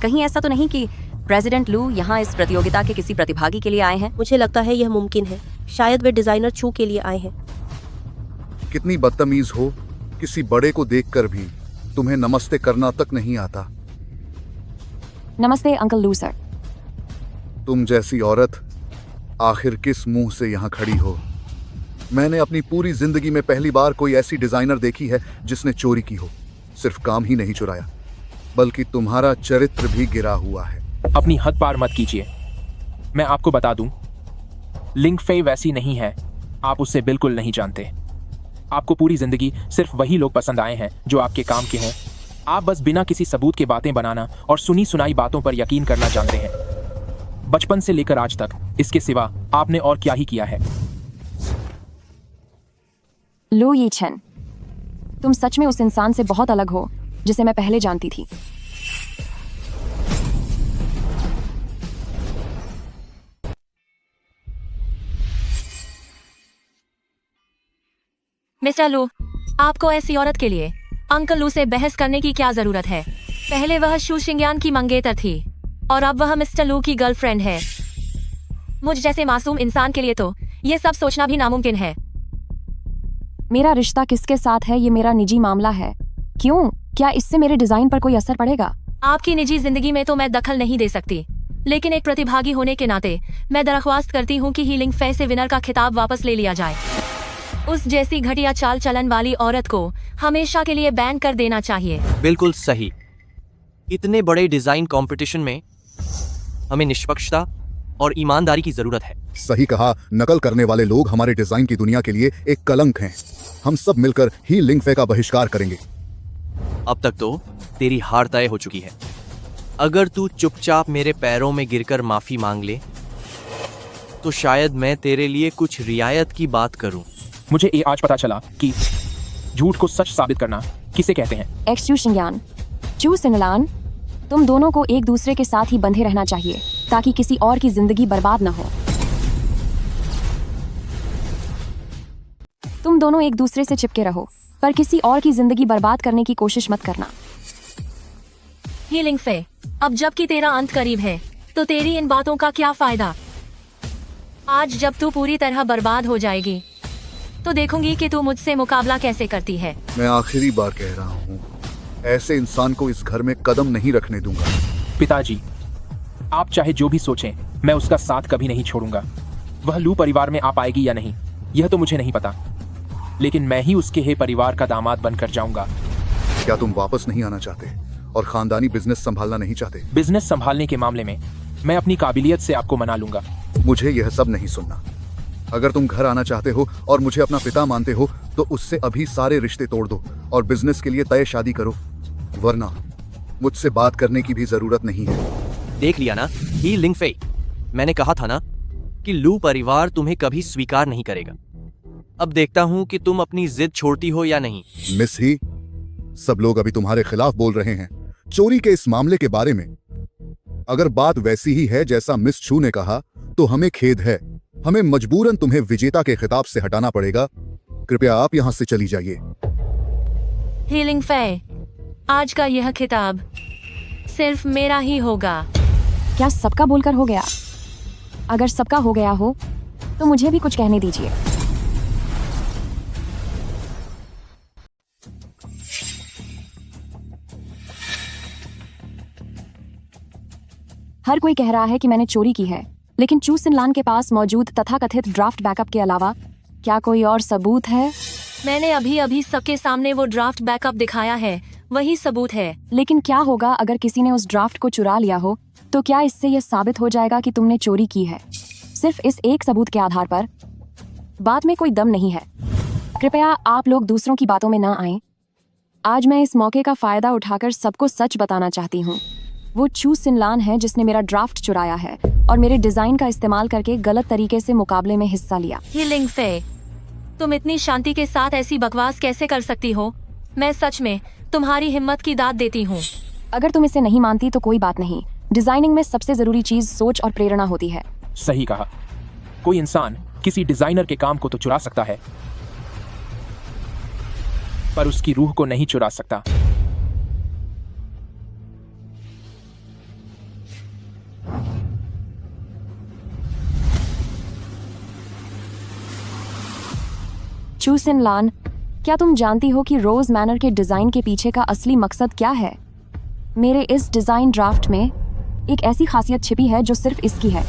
कहीं ऐसा तो नहीं कि प्रेसिडेंट लू यहाँ इस प्रतियोगिता के किसी प्रतिभागी के लिए आए हैं? मुझे लगता है यह मुमकिन है। शायद वे डिजाइनर छू के लिए आए हैं। कितनी बदतमीज हो, किसी बड़े को देखकर भी तुम्हें नमस्ते करना तक नहीं आता। नमस्ते अंकल लू सर। तुम जैसी औरत आखिर किस मुंह से यहाँ खड़ी हो? मैंने अपनी पूरी जिंदगी में पहली बार कोई ऐसी डिजाइनर देखी है जिसने चोरी की हो। सिर्फ काम ही नहीं चुराया, बल्कि तुम्हारा चरित्र भी गिरा हुआ है। अपनी हद पार मत कीजिए। मैं आपको बता दूं, लिंग फे वैसी नहीं है। आप उससे बिल्कुल नहीं जानते। आपको पूरी जिंदगी सिर्फ वही लोग पसंद आए हैं जो आपके काम के हों। आप बस बिना किसी सबूत के बातें बनाना और सुनी सुनाई बातों पर यकीन करना जानते हैं। बचपन से लेकर आज तक इसके सिवा आपने और क्या ही किया है? लू यीचेन, तुम सच में उस इंसान से बहुत अलग हो जिसे मैं पहले जानती थी। मिस्टर लू, आपको ऐसी औरत के लिए अंकल लू से बहस करने की क्या जरूरत है? पहले वह शू शिंगयान की मंगेतर थी और अब वह मिस्टर लू की गर्लफ्रेंड है। मुझ जैसे मासूम इंसान के लिए तो ये सब सोचना भी नामुमकिन है। मेरा रिश्ता किसके साथ है ये मेरा निजी मामला है। क्यों? क्या इससे मेरे डिजाइन पर कोई असर पड़ेगा? आपकी निजी जिंदगी में तो मैं दखल नहीं दे सकती, लेकिन एक प्रतिभागी होने के नाते मैं दरख्वास्त करती हूँ कि हीलिंग फे से विनर का खिताब वापस ले लिया जाए। उस जैसी घटिया चाल चलन वाली औरत को हमेशा के लिए बैन कर देना चाहिए। बिल्कुल सही। इतने बड़े डिजाइन कंपटीशन में हमें निष्पक्षता और ईमानदारी की जरूरत है। सही कहा। नकल करने वाले लोग हमारे डिजाइन की दुनिया के लिए एक कलंक हैं। हम सब मिलकर ही लिंग फे का बहिष्कार करेंगे। अब तक तो तेरी हार तय हो चुकी है। अगर तू चुपचाप मेरे पैरों में गिरकर माफी मांग ले तो शायद मैं तेरे लिए कुछ रियायत की बात करूं। मुझे ये आज पता चला कि झूठ को सच साबित करना किसे कहते हैं। एक्स चू शिंगयान, चू सिनलान, तुम दोनों को एक दूसरे के साथ ही बंधे रहना चाहिए ताकि किसी और की जिंदगी बर्बाद न हो। तुम दोनों एक दूसरे से चिपके रहो, पर किसी और की जिंदगी बर्बाद करने की कोशिश मत करना। हीलिंग फे, अब जबकि तेरा अंत करीब है तो तेरी इन बातों का क्या फायदा? आज जब तू पूरी तरह बर्बाद हो जाएगी तो देखूंगी कि तू मुझसे मुकाबला कैसे करती है। मैं आखिरी बार कह रहा हूँ, ऐसे इंसान को इस घर में कदम नहीं रखने दूंगा। पिताजी, आप चाहे जो भी सोचें, मैं उसका साथ कभी नहीं छोड़ूंगा। वह लू परिवार में आ पाएगी या नहीं, यह तो मुझे नहीं पता, लेकिन मैं ही उसके हे परिवार का दामाद बनकर जाऊंगा। क्या तुम वापस नहीं आना चाहते और खानदानी बिजनेस संभालना नहीं चाहते? बिजनेस संभालने के मामले में मैं अपनी काबिलियत से आपको मना लूंगा। मुझे यह सब नहीं सुनना। अगर तुम घर आना चाहते हो और मुझे अपना पिता मानते हो तो उससे अभी सारे रिश्ते तोड़ दो और बिजनेस के लिए तय शादी करो, वरना मुझसे बात करने की भी जरूरत नहीं है। देख लिया ना ही लिंगफे, मैंने कहा था ना कि लू परिवार तुम्हें कभी स्वीकार नहीं करेगा। अब देखता हूं कि तुम अपनी जिद छोड़ती हो या नहीं। मिस ही, सब लोग अभी तुम्हारे खिलाफ बोल रहे हैं चोरी के इस मामले के बारे में। अगर बात वैसी ही है जैसा मिस छू ने कहा तो हमें खेद है, हमें मजबूरन तुम्हें विजेता के खिताब से हटाना पड़ेगा। कृपया आप यहां से चली जाइए। ही लिंगफे, आज का यह खिताब सिर्फ मेरा ही होगा। क्या सबका बोलकर हो गया? अगर सबका हो गया हो तो मुझे भी कुछ कहने दीजिए। हर कोई कह रहा है कि मैंने चोरी की है, लेकिन चू सिनलान के पास मौजूद तथाकथित ड्राफ्ट बैकअप के अलावा क्या कोई और सबूत है? मैंने अभी अभी सबके सामने वो ड्राफ्ट बैकअप दिखाया है, वही सबूत है। लेकिन क्या होगा अगर किसी ने उस ड्राफ्ट को चुरा लिया हो? तो क्या इससे यह साबित हो जाएगा कि तुमने चोरी की है? सिर्फ इस एक सबूत के आधार पर? बात में कोई दम नहीं है। कृपया आप लोग दूसरों की बातों में ना आएं। आज मैं इस मौके का फायदा उठाकर सबको सच बताना चाहती हूँ। वो चू सिनलान है जिसने मेरा ड्राफ्ट चुराया है और मेरे डिजाइन का इस्तेमाल करके गलत तरीके से मुकाबले में हिस्सा लिया। ही लिंगफे, तुम इतनी शांति के साथ ऐसी बकवास कैसे कर सकती हो? मैं सच में तुम्हारी हिम्मत की दाद देती हूँ। अगर तुम इसे नहीं मानती तो कोई बात नहीं। डिजाइनिंग में सबसे जरूरी चीज सोच और प्रेरणा होती है। सही कहा। कोई इंसान किसी डिजाइनर के काम को तो चुरा सकता है, पर उसकी रूह को नहीं चुरा सकता। चू सिनलान, क्या तुम जानती हो कि रोज मैनर के डिजाइन के पीछे का असली मकसद क्या है? मेरे इस डिजाइन ड्राफ्ट में एक ऐसी खासियत छिपी है जो सिर्फ इसकी है।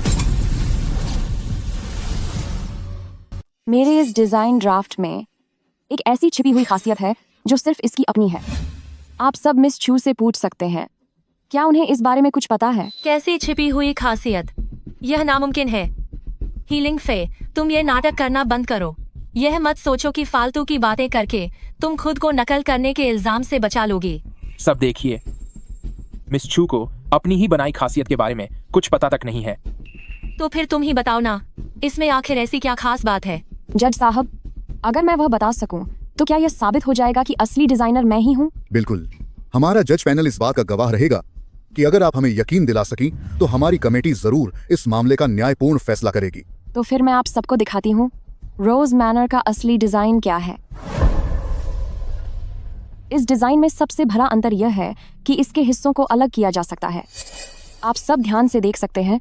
मेरे इस डिजाइन ड्राफ्ट में एक ऐसी छिपी हुई खासियत है जो सिर्फ इसकी अपनी है। आप सब मिस छू से पूछ सकते हैं, क्या उन्हें इस बारे में कुछ पता है? कैसी छिपी हुई खासियत? यह नामुमकिन है। ही लिंगफे, तुम ये नाटक करना बंद करो। यह मत सोचो कि फालतू की बातें करके तुम खुद को नकल करने के इल्जाम से बचा लोगी। सब देखिए, मिस छू को अपनी ही बनाई खासियत के बारे में कुछ पता तक नहीं है। तो फिर तुम ही बताओ ना, इसमें आखिर ऐसी क्या खास बात है? जज साहब, अगर मैं वह बता सकूं तो क्या यह साबित हो जाएगा कि असली डिजाइनर मैं ही हूं? बिल्कुल। हमारा जज पैनल इस बात का गवाह रहेगा कि अगर आप हमें यकीन दिला सकी तो हमारी कमेटी जरूर इस मामले का न्यायपूर्ण फैसला करेगी। तो फिर मैं आप सबको दिखाती हूँ रोज मैनर का असली डिजाइन क्या है। इस डिजाइन में सबसे बड़ा अंतर यह है कि इसके हिस्सों को अलग किया जा सकता है। आप सब ध्यान से देख सकते हैं,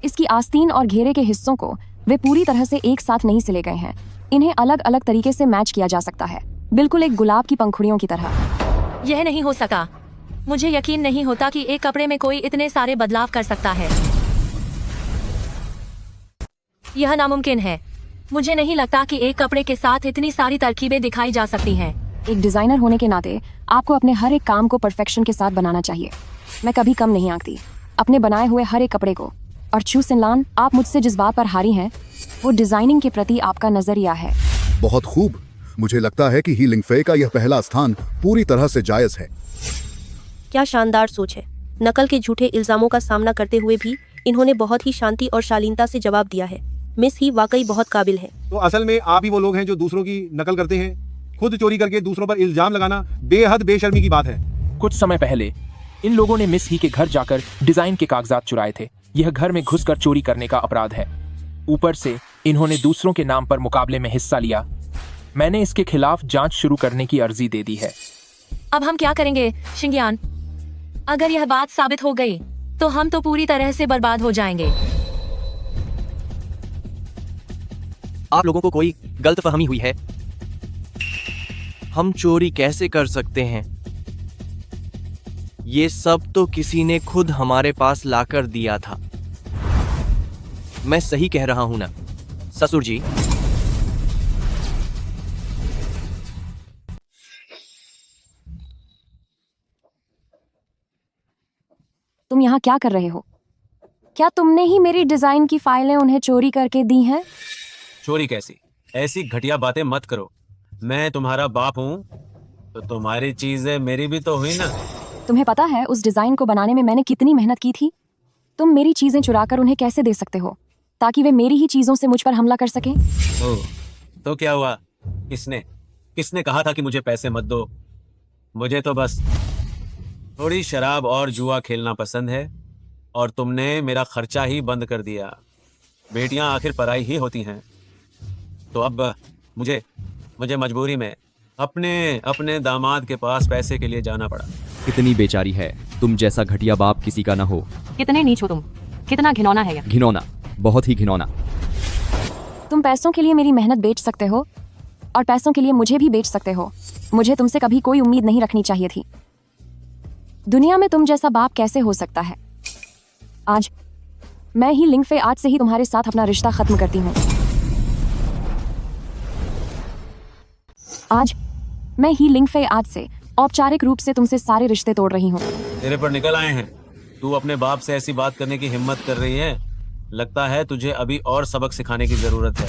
इसकी आस्तीन और घेरे के हिस्सों को वे पूरी तरह से एक साथ नहीं सिले गए हैं। इन्हें अलग अलग तरीके से मैच किया जा सकता है, बिल्कुल एक गुलाब की पंखुड़ियों की तरह। यह नहीं हो सका। मुझे यकीन नहीं होता कि एक कपड़े में कोई इतने सारे बदलाव कर सकता है। यह नामुमकिन है। मुझे नहीं लगता कि एक कपड़े के साथ इतनी सारी तरकीबें दिखाई जा सकती हैं। एक डिजाइनर होने के नाते आपको अपने हर एक काम को परफेक्शन के साथ बनाना चाहिए। मैं कभी कम नहीं आंकती अपने बनाए हुए हर एक कपड़े को। और चू सिनलान, आप मुझसे जिस बात पर हारी हैं वो डिजाइनिंग के प्रति आपका नजरिया है। बहुत खूब। मुझे लगता है कि ही लिंगफे का यह पहला स्थान पूरी तरह से जायज है। क्या शानदार सोच है। नकल के झूठे इल्जामों का सामना करते हुए भी इन्होंने बहुत ही शांति और शालीनता से जवाब दिया है। मिस ही वाकई बहुत काबिल है। तो असल में आप ही वो लोग हैं जो दूसरों की नकल करते हैं। खुद चोरी करके दूसरों पर इल्जाम लगाना बेहद बेशर्मी की बात है। कुछ समय पहले इन लोगों ने मिस ही के घर जाकर डिजाइन के कागजात चुराए थे। यह घर में घुसकर चोरी करने का अपराध है। ऊपर से इन्होंने दूसरों के नाम पर मुकाबले में हिस्सा लिया। मैंने इसके खिलाफ जांच शुरू करने की अर्जी दे दी है। अब हम क्या करेंगे शिंगियान? अगर यह बात साबित हो गई तो हम तो पूरी तरह से बर्बाद हो जाएंगे। आप लोगों को कोई गलतफहमी हुई है। हम चोरी कैसे कर सकते हैं? ये सब तो किसी ने खुद हमारे पास लाकर दिया था। मैं सही कह रहा हूं ना ससुर जी? तुम यहाँ क्या कर रहे हो? क्या तुमने ही मेरी डिजाइन की फाइलें उन्हें चोरी करके दी हैं? चोरी कैसी? ऐसी घटिया बातें मत करो। मैं तुम्हारा बाप हूँ तो तुम्हारी चीजें मेरी भी तो हुई ना। तुम्हें पता है उस डिजाइन को बनाने में मैंने कितनी मेहनत की थी? तुम मेरी चीजें चुराकर उन्हें कैसे दे सकते हो ताकि वे मेरी ही चीजों से मुझ पर हमला कर सकें? ओह, तो क्या हुआ? किसने कहा था कि मुझे पैसे मत दो? मुझे तो बस थोड़ी शराब और जुआ खेलना पसंद है और तुमने मेरा खर्चा ही बंद कर दिया। बेटियां आखिर पराई ही होती हैं। तो अब मुझे मजबूरी में अपने दामाद के पास पैसे के लिए जाना पड़ा। कितनी बेचारी है, तुम जैसा घटिया बाप किसी का ना हो। कितने नीच हो तुम, कितना घिनौना है यह। घिनौना, बहुत ही घिनौना। तुम पैसों के लिए मेरी मेहनत बेच सकते हो और पैसों के लिए मुझे भी बेच सकते हो। मुझे तुमसे कभी कोई उम्मीद नहीं रखनी चाहिए थी। दुनिया में तुम जैसा बाप कैसे हो सकता है? आज मैं ही लिंगफे आज से ही तुम्हारे साथ अपना रिश्ता खत्म करती हूँ। आज मैं ही लिंगफे आज से औपचारिक रूप से तुमसे सारे रिश्ते तोड़ रही हूँ। तेरे पर निकल आए हैं। तू अपने बाप से ऐसी बात करने की हिम्मत कर रही है? लगता है तुझे अभी और सबक सिखाने की जरूरत है।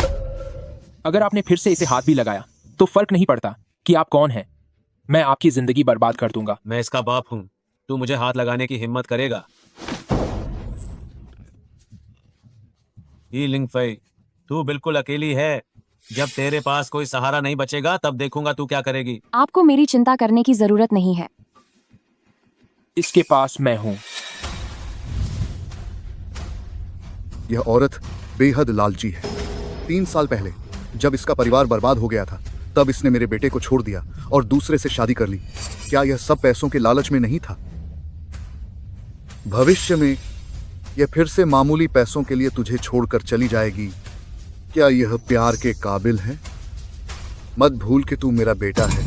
अगर आपने फिर से इसे हाथ भी लगाया तो फर्क नहीं पड़ता कि आप कौन हैं। मैं आपकी जिंदगी बर्बाद कर दूंगा। मैं इसका बाप हूँ। तू मुझे हाथ लगाने की हिम्मत करेगा? लिंगफे, तू बिल्कुल अकेली है। जब तेरे पास कोई सहारा नहीं बचेगा तब देखूंगा तू क्या करेगी। आपको मेरी चिंता करने की जरूरत नहीं है। इसके पास मैं हूँ। यह औरत बेहद लालची है। 3 साल पहले जब इसका परिवार बर्बाद हो गया था तब इसने मेरे बेटे को छोड़ दिया और दूसरे से शादी कर ली। क्या यह सब पैसों के लालच में नहीं था? भविष्य में यह फिर से मामूली पैसों के लिए तुझे छोड़कर चली जाएगी। क्या यह प्यार के काबिल है? मत भूल कि तू मेरा बेटा है।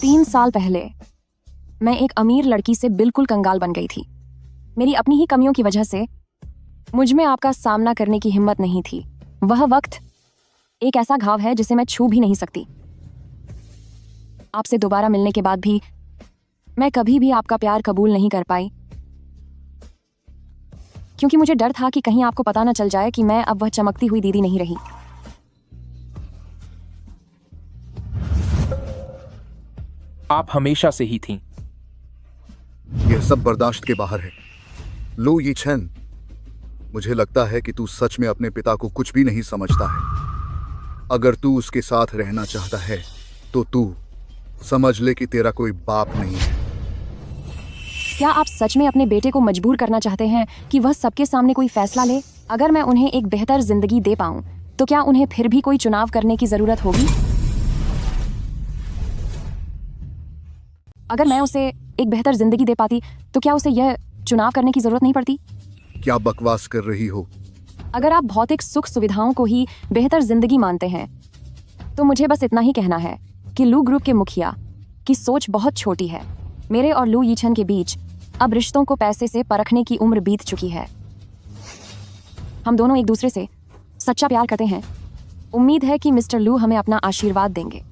तीन साल पहले मैं एक अमीर लड़की से बिल्कुल कंगाल बन गई थी। मेरी अपनी ही कमियों की वजह से मुझ में आपका सामना करने की हिम्मत नहीं थी। वह वक्त एक ऐसा घाव है जिसे मैं छू भी नहीं सकती। आपसे दोबारा मिलने के बाद भी मैं कभी भी आपका प्यार कबूल नहीं कर पाई, क्योंकि मुझे डर था कि कहीं आपको पता न चल जाए कि मैं अब वह चमकती हुई दीदी नहीं रही। आप हमेशा से ही थीं। यह सब बर्दाश्त के बाहर है। लू यीचेन, मुझे लगता है कि तू सच में अपने पिता को कुछ भी नहीं समझता है। अगर तू उसके साथ रहना चाहता है तो तू समझ ले कि तेरा कोई बाप नहीं है। क्या आप सच में अपने बेटे को मजबूर करना चाहते हैं कि वह सबके सामने कोई फैसला ले? अगर मैं उन्हें एक बेहतर जिंदगी दे पाऊं तो क्या उन्हें फिर भी कोई चुनाव करने की जरूरत होगी? अगर मैं उसे एक बेहतर जिंदगी दे पाती तो क्या उसे यह चुनाव करने की जरूरत नहीं पड़ती? क्या बकवास कर रही हो? अगर आप भौतिक सुख सुविधाओं को ही बेहतर जिंदगी मानते हैं तो मुझे बस इतना ही कहना है कि लू ग्रुप के मुखिया की सोच बहुत छोटी है। मेरे और लू यीचेन के बीच अब रिश्तों को पैसे से परखने की उम्र बीत चुकी है। हम दोनों एक दूसरे से सच्चा प्यार करते हैं। उम्मीद है कि मिस्टर लू हमें अपना आशीर्वाद देंगे।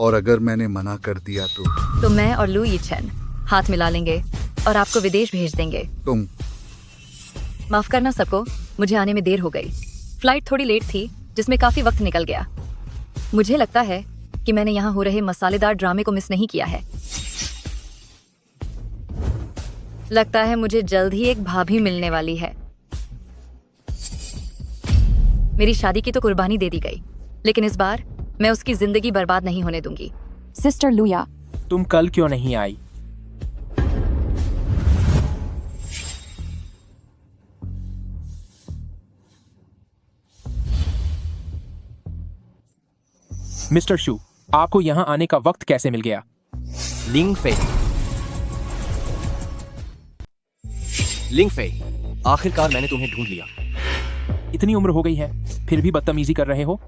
और अगर मैंने मना कर दिया तो मैं और लू यीचेन हाथ मिला लेंगे और आपको विदेश भेज देंगे। तुम माफ करना सबको, मुझे आने में देर हो गई। फ्लाइट थोड़ी लेट थी जिसमें काफी वक्त निकल गया। मुझे लगता है कि मैंने यहाँ हो रहे मसालेदार ड्रामे को मिस नहीं किया है। लगता है मुझे जल्द ही एक भाभी मिलने वाली है। मेरी शादी की तो कुर्बानी दे दी गई, लेकिन इस बार मैं उसकी जिंदगी बर्बाद नहीं होने दूंगी। सिस्टर लूया, तुम कल क्यों नहीं आई? मिस्टर शू, आपको यहाँ आने का वक्त कैसे मिल गया? लिंगफे, लिंग फे, आखिरकार मैंने तुम्हें ढूंढ लिया। इतनी उम्र हो गई है फिर भी बदतमीजी कर रहे हो।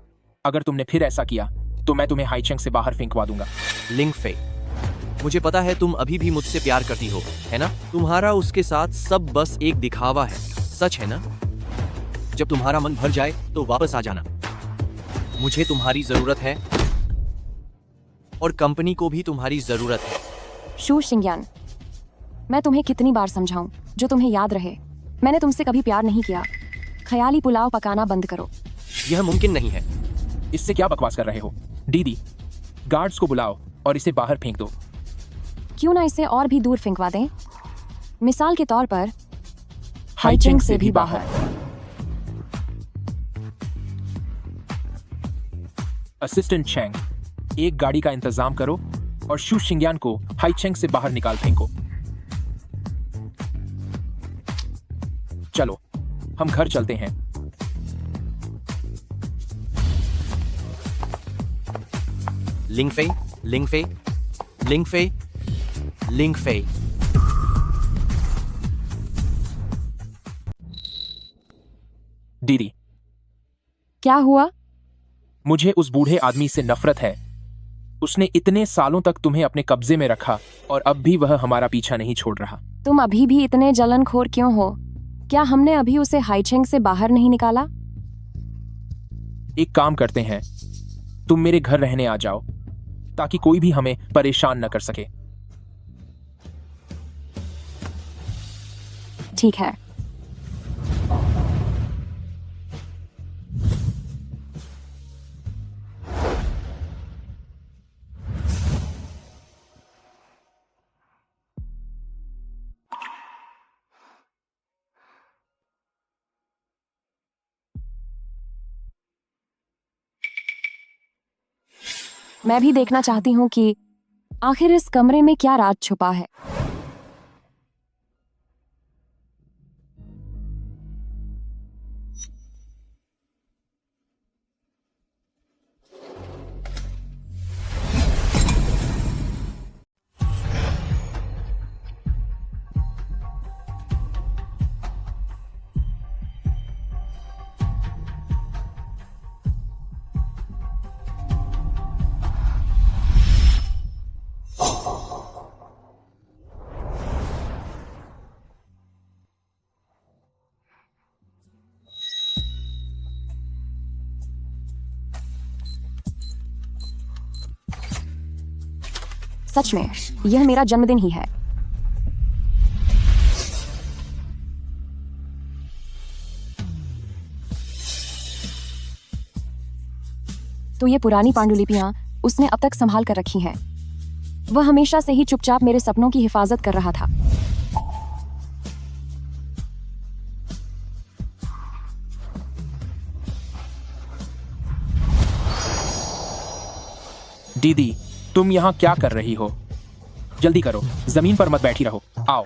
अगर तुमने फिर ऐसा किया तो मैं तुम्हें हाइचेंग से बाहर फेंकवा दूंगा। लिंग फे, मुझे पता है तुम अभी भी मुझसे प्यार करती हो, है ना? तुम्हारा उसके साथ सब बस एक दिखावा है, सच है ना? जब तुम्हारा मन भर जाए तो वापस आ जाना। मुझे तुम्हारी जरूरत है और कंपनी को भी तुम्हारी जरूरत है। शू शिंगयान, मैं तुम्हें कितनी बार समझाऊं जो तुम्हें याद रहे, मैंने तुमसे कभी प्यार नहीं किया। ख्याली पुलाव पकाना बंद करो। यह मुमकिन नहीं है। इससे क्या बकवास कर रहे हो? दीदी, गार्ड्स को बुलाओ और इसे बाहर फेंक दो। क्यों ना इसे और भी दूर फेंकवा दें? मिसाल के तौर पर हाइचेंग से भी बाहर। असिस्टेंट चैंग, एक गाड़ी का इंतजाम करो और शू शिंगयान को हाइचेंग से बाहर निकाल फेंको। चलो हम घर चलते हैं। लिंग फे, लिंग फे, लिंग फे, लिंग फे। दीदी, क्या हुआ? मुझे उस बूढ़े आदमी से नफरत है। उसने इतने सालों तक तुम्हें अपने कब्जे में रखा और अब भी वह हमारा पीछा नहीं छोड़ रहा। तुम अभी भी इतने जलनखोर क्यों हो? क्या हमने अभी उसे हाइचेंग से बाहर नहीं निकाला? एक काम करते हैं, तुम मेरे घर रहने आ जाओ ताकि कोई भी हमें परेशान न कर सके। ठीक है। मैं भी देखना चाहती हूँ कि आखिर इस कमरे में क्या राज छुपा है। सच में यह मेरा जन्मदिन ही है। तो ये पुरानी पांडुलिपियां उसने अब तक संभाल कर रखी हैं। वह हमेशा से ही चुपचाप मेरे सपनों की हिफाजत कर रहा था। दीदी, तुम यहाँ क्या कर रही हो? जल्दी करो, जमीन पर मत बैठी रहो। आओ।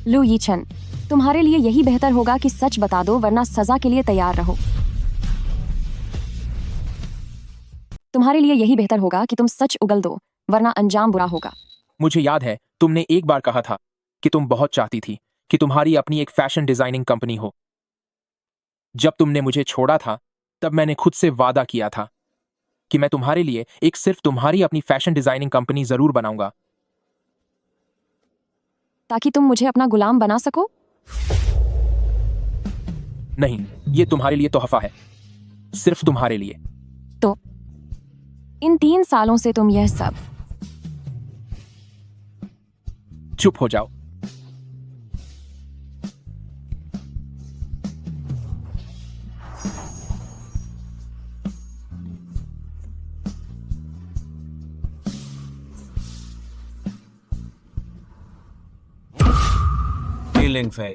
लू यीचन, तुम्हारे लिए यही बेहतर होगा कि सच बता दो, वरना सजा के लिए तैयार रहो। तुम्हारे लिए यही बेहतर होगा कि तुम सच उगल दो, वरना अंजाम बुरा होगा। मुझे याद है तुमने एक बार कहा था कि तुम बहुत चाहती थी कि तुम्हारी अपनी एक फैशन डिजाइनिंग कंपनी हो। जब तुमने मुझे छोड़ा था तब मैंने खुद से वादा किया था कि मैं तुम्हारे लिए एक सिर्फ तुम्हारी अपनी फैशन डिजाइनिंग कंपनी जरूर बनाऊंगा, ताकि तुम मुझे अपना गुलाम बना सको। नहीं, ये तुम्हारे लिए तोहफा है, सिर्फ तुम्हारे लिए। तो इन 3 सालों से तुम यह सब। चुप हो जाओ। लिंग फे,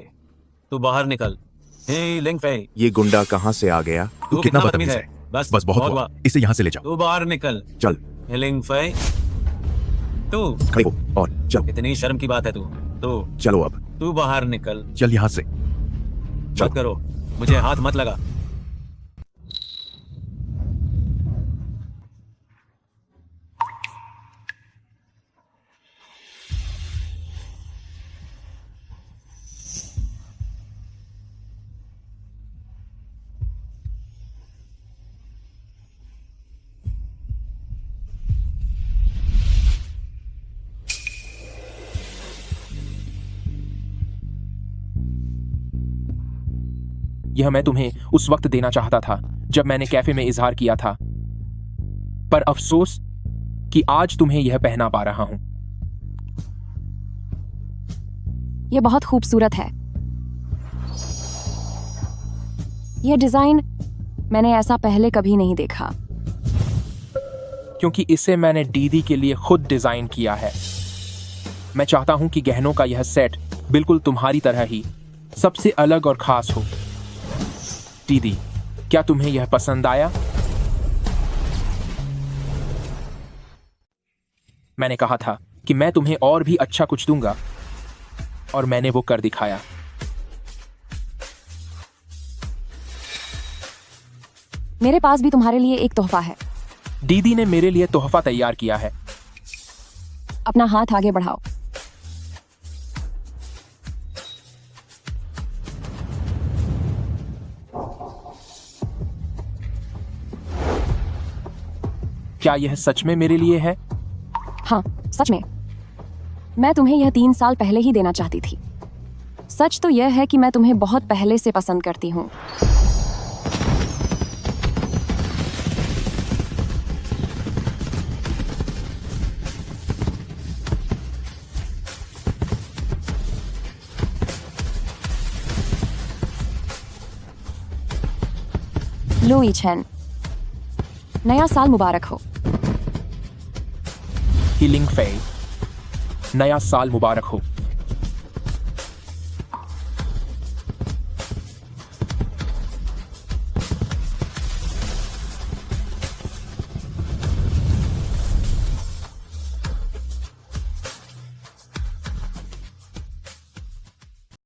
तू बाहर निकल। हे लिंग फे, ये गुंडा कहाँ से आ गया? तू कितना बदतमीज है। बस बहुत हुआ, इसे यहाँ से ले जाओ। तू बाहर निकल। चल। हे लिंग फे, तू खड़े हो और चलो। इतनी शर्म की बात है तू। चलो अब। तू बाहर निकल। चल यहाँ से। मत करो, मुझे हाथ मत लगा। यह मैं तुम्हें उस वक्त देना चाहता था जब मैंने कैफे में इजहार किया था, पर अफसोस कि आज तुम्हें यह पहना पा रहा हूं। यह बहुत खूबसूरत है। यह डिजाइन मैंने ऐसा पहले कभी नहीं देखा। क्योंकि इसे मैंने दीदी के लिए खुद डिजाइन किया है। मैं चाहता हूं कि गहनों का यह सेट बिल्कुल तुम्हारी तरह ही सबसे अलग और खास हो। दीदी, क्या तुम्हें यह पसंद आया? मैंने कहा था कि मैं तुम्हें और भी अच्छा कुछ दूंगा, और मैंने वो कर दिखाया। मेरे पास भी तुम्हारे लिए एक तोहफा है। दीदी ने मेरे लिए तोहफा तैयार किया है। अपना हाथ आगे बढ़ाओ। क्या यह सच में मेरे लिए है? हाँ, सच में। मैं तुम्हें यह 3 साल पहले ही देना चाहती थी। सच तो यह है कि मैं तुम्हें बहुत पहले से पसंद करती हूँ। लू यीचेन, नया साल मुबारक हो। ही लिंग फेई, नया साल मुबारक हो।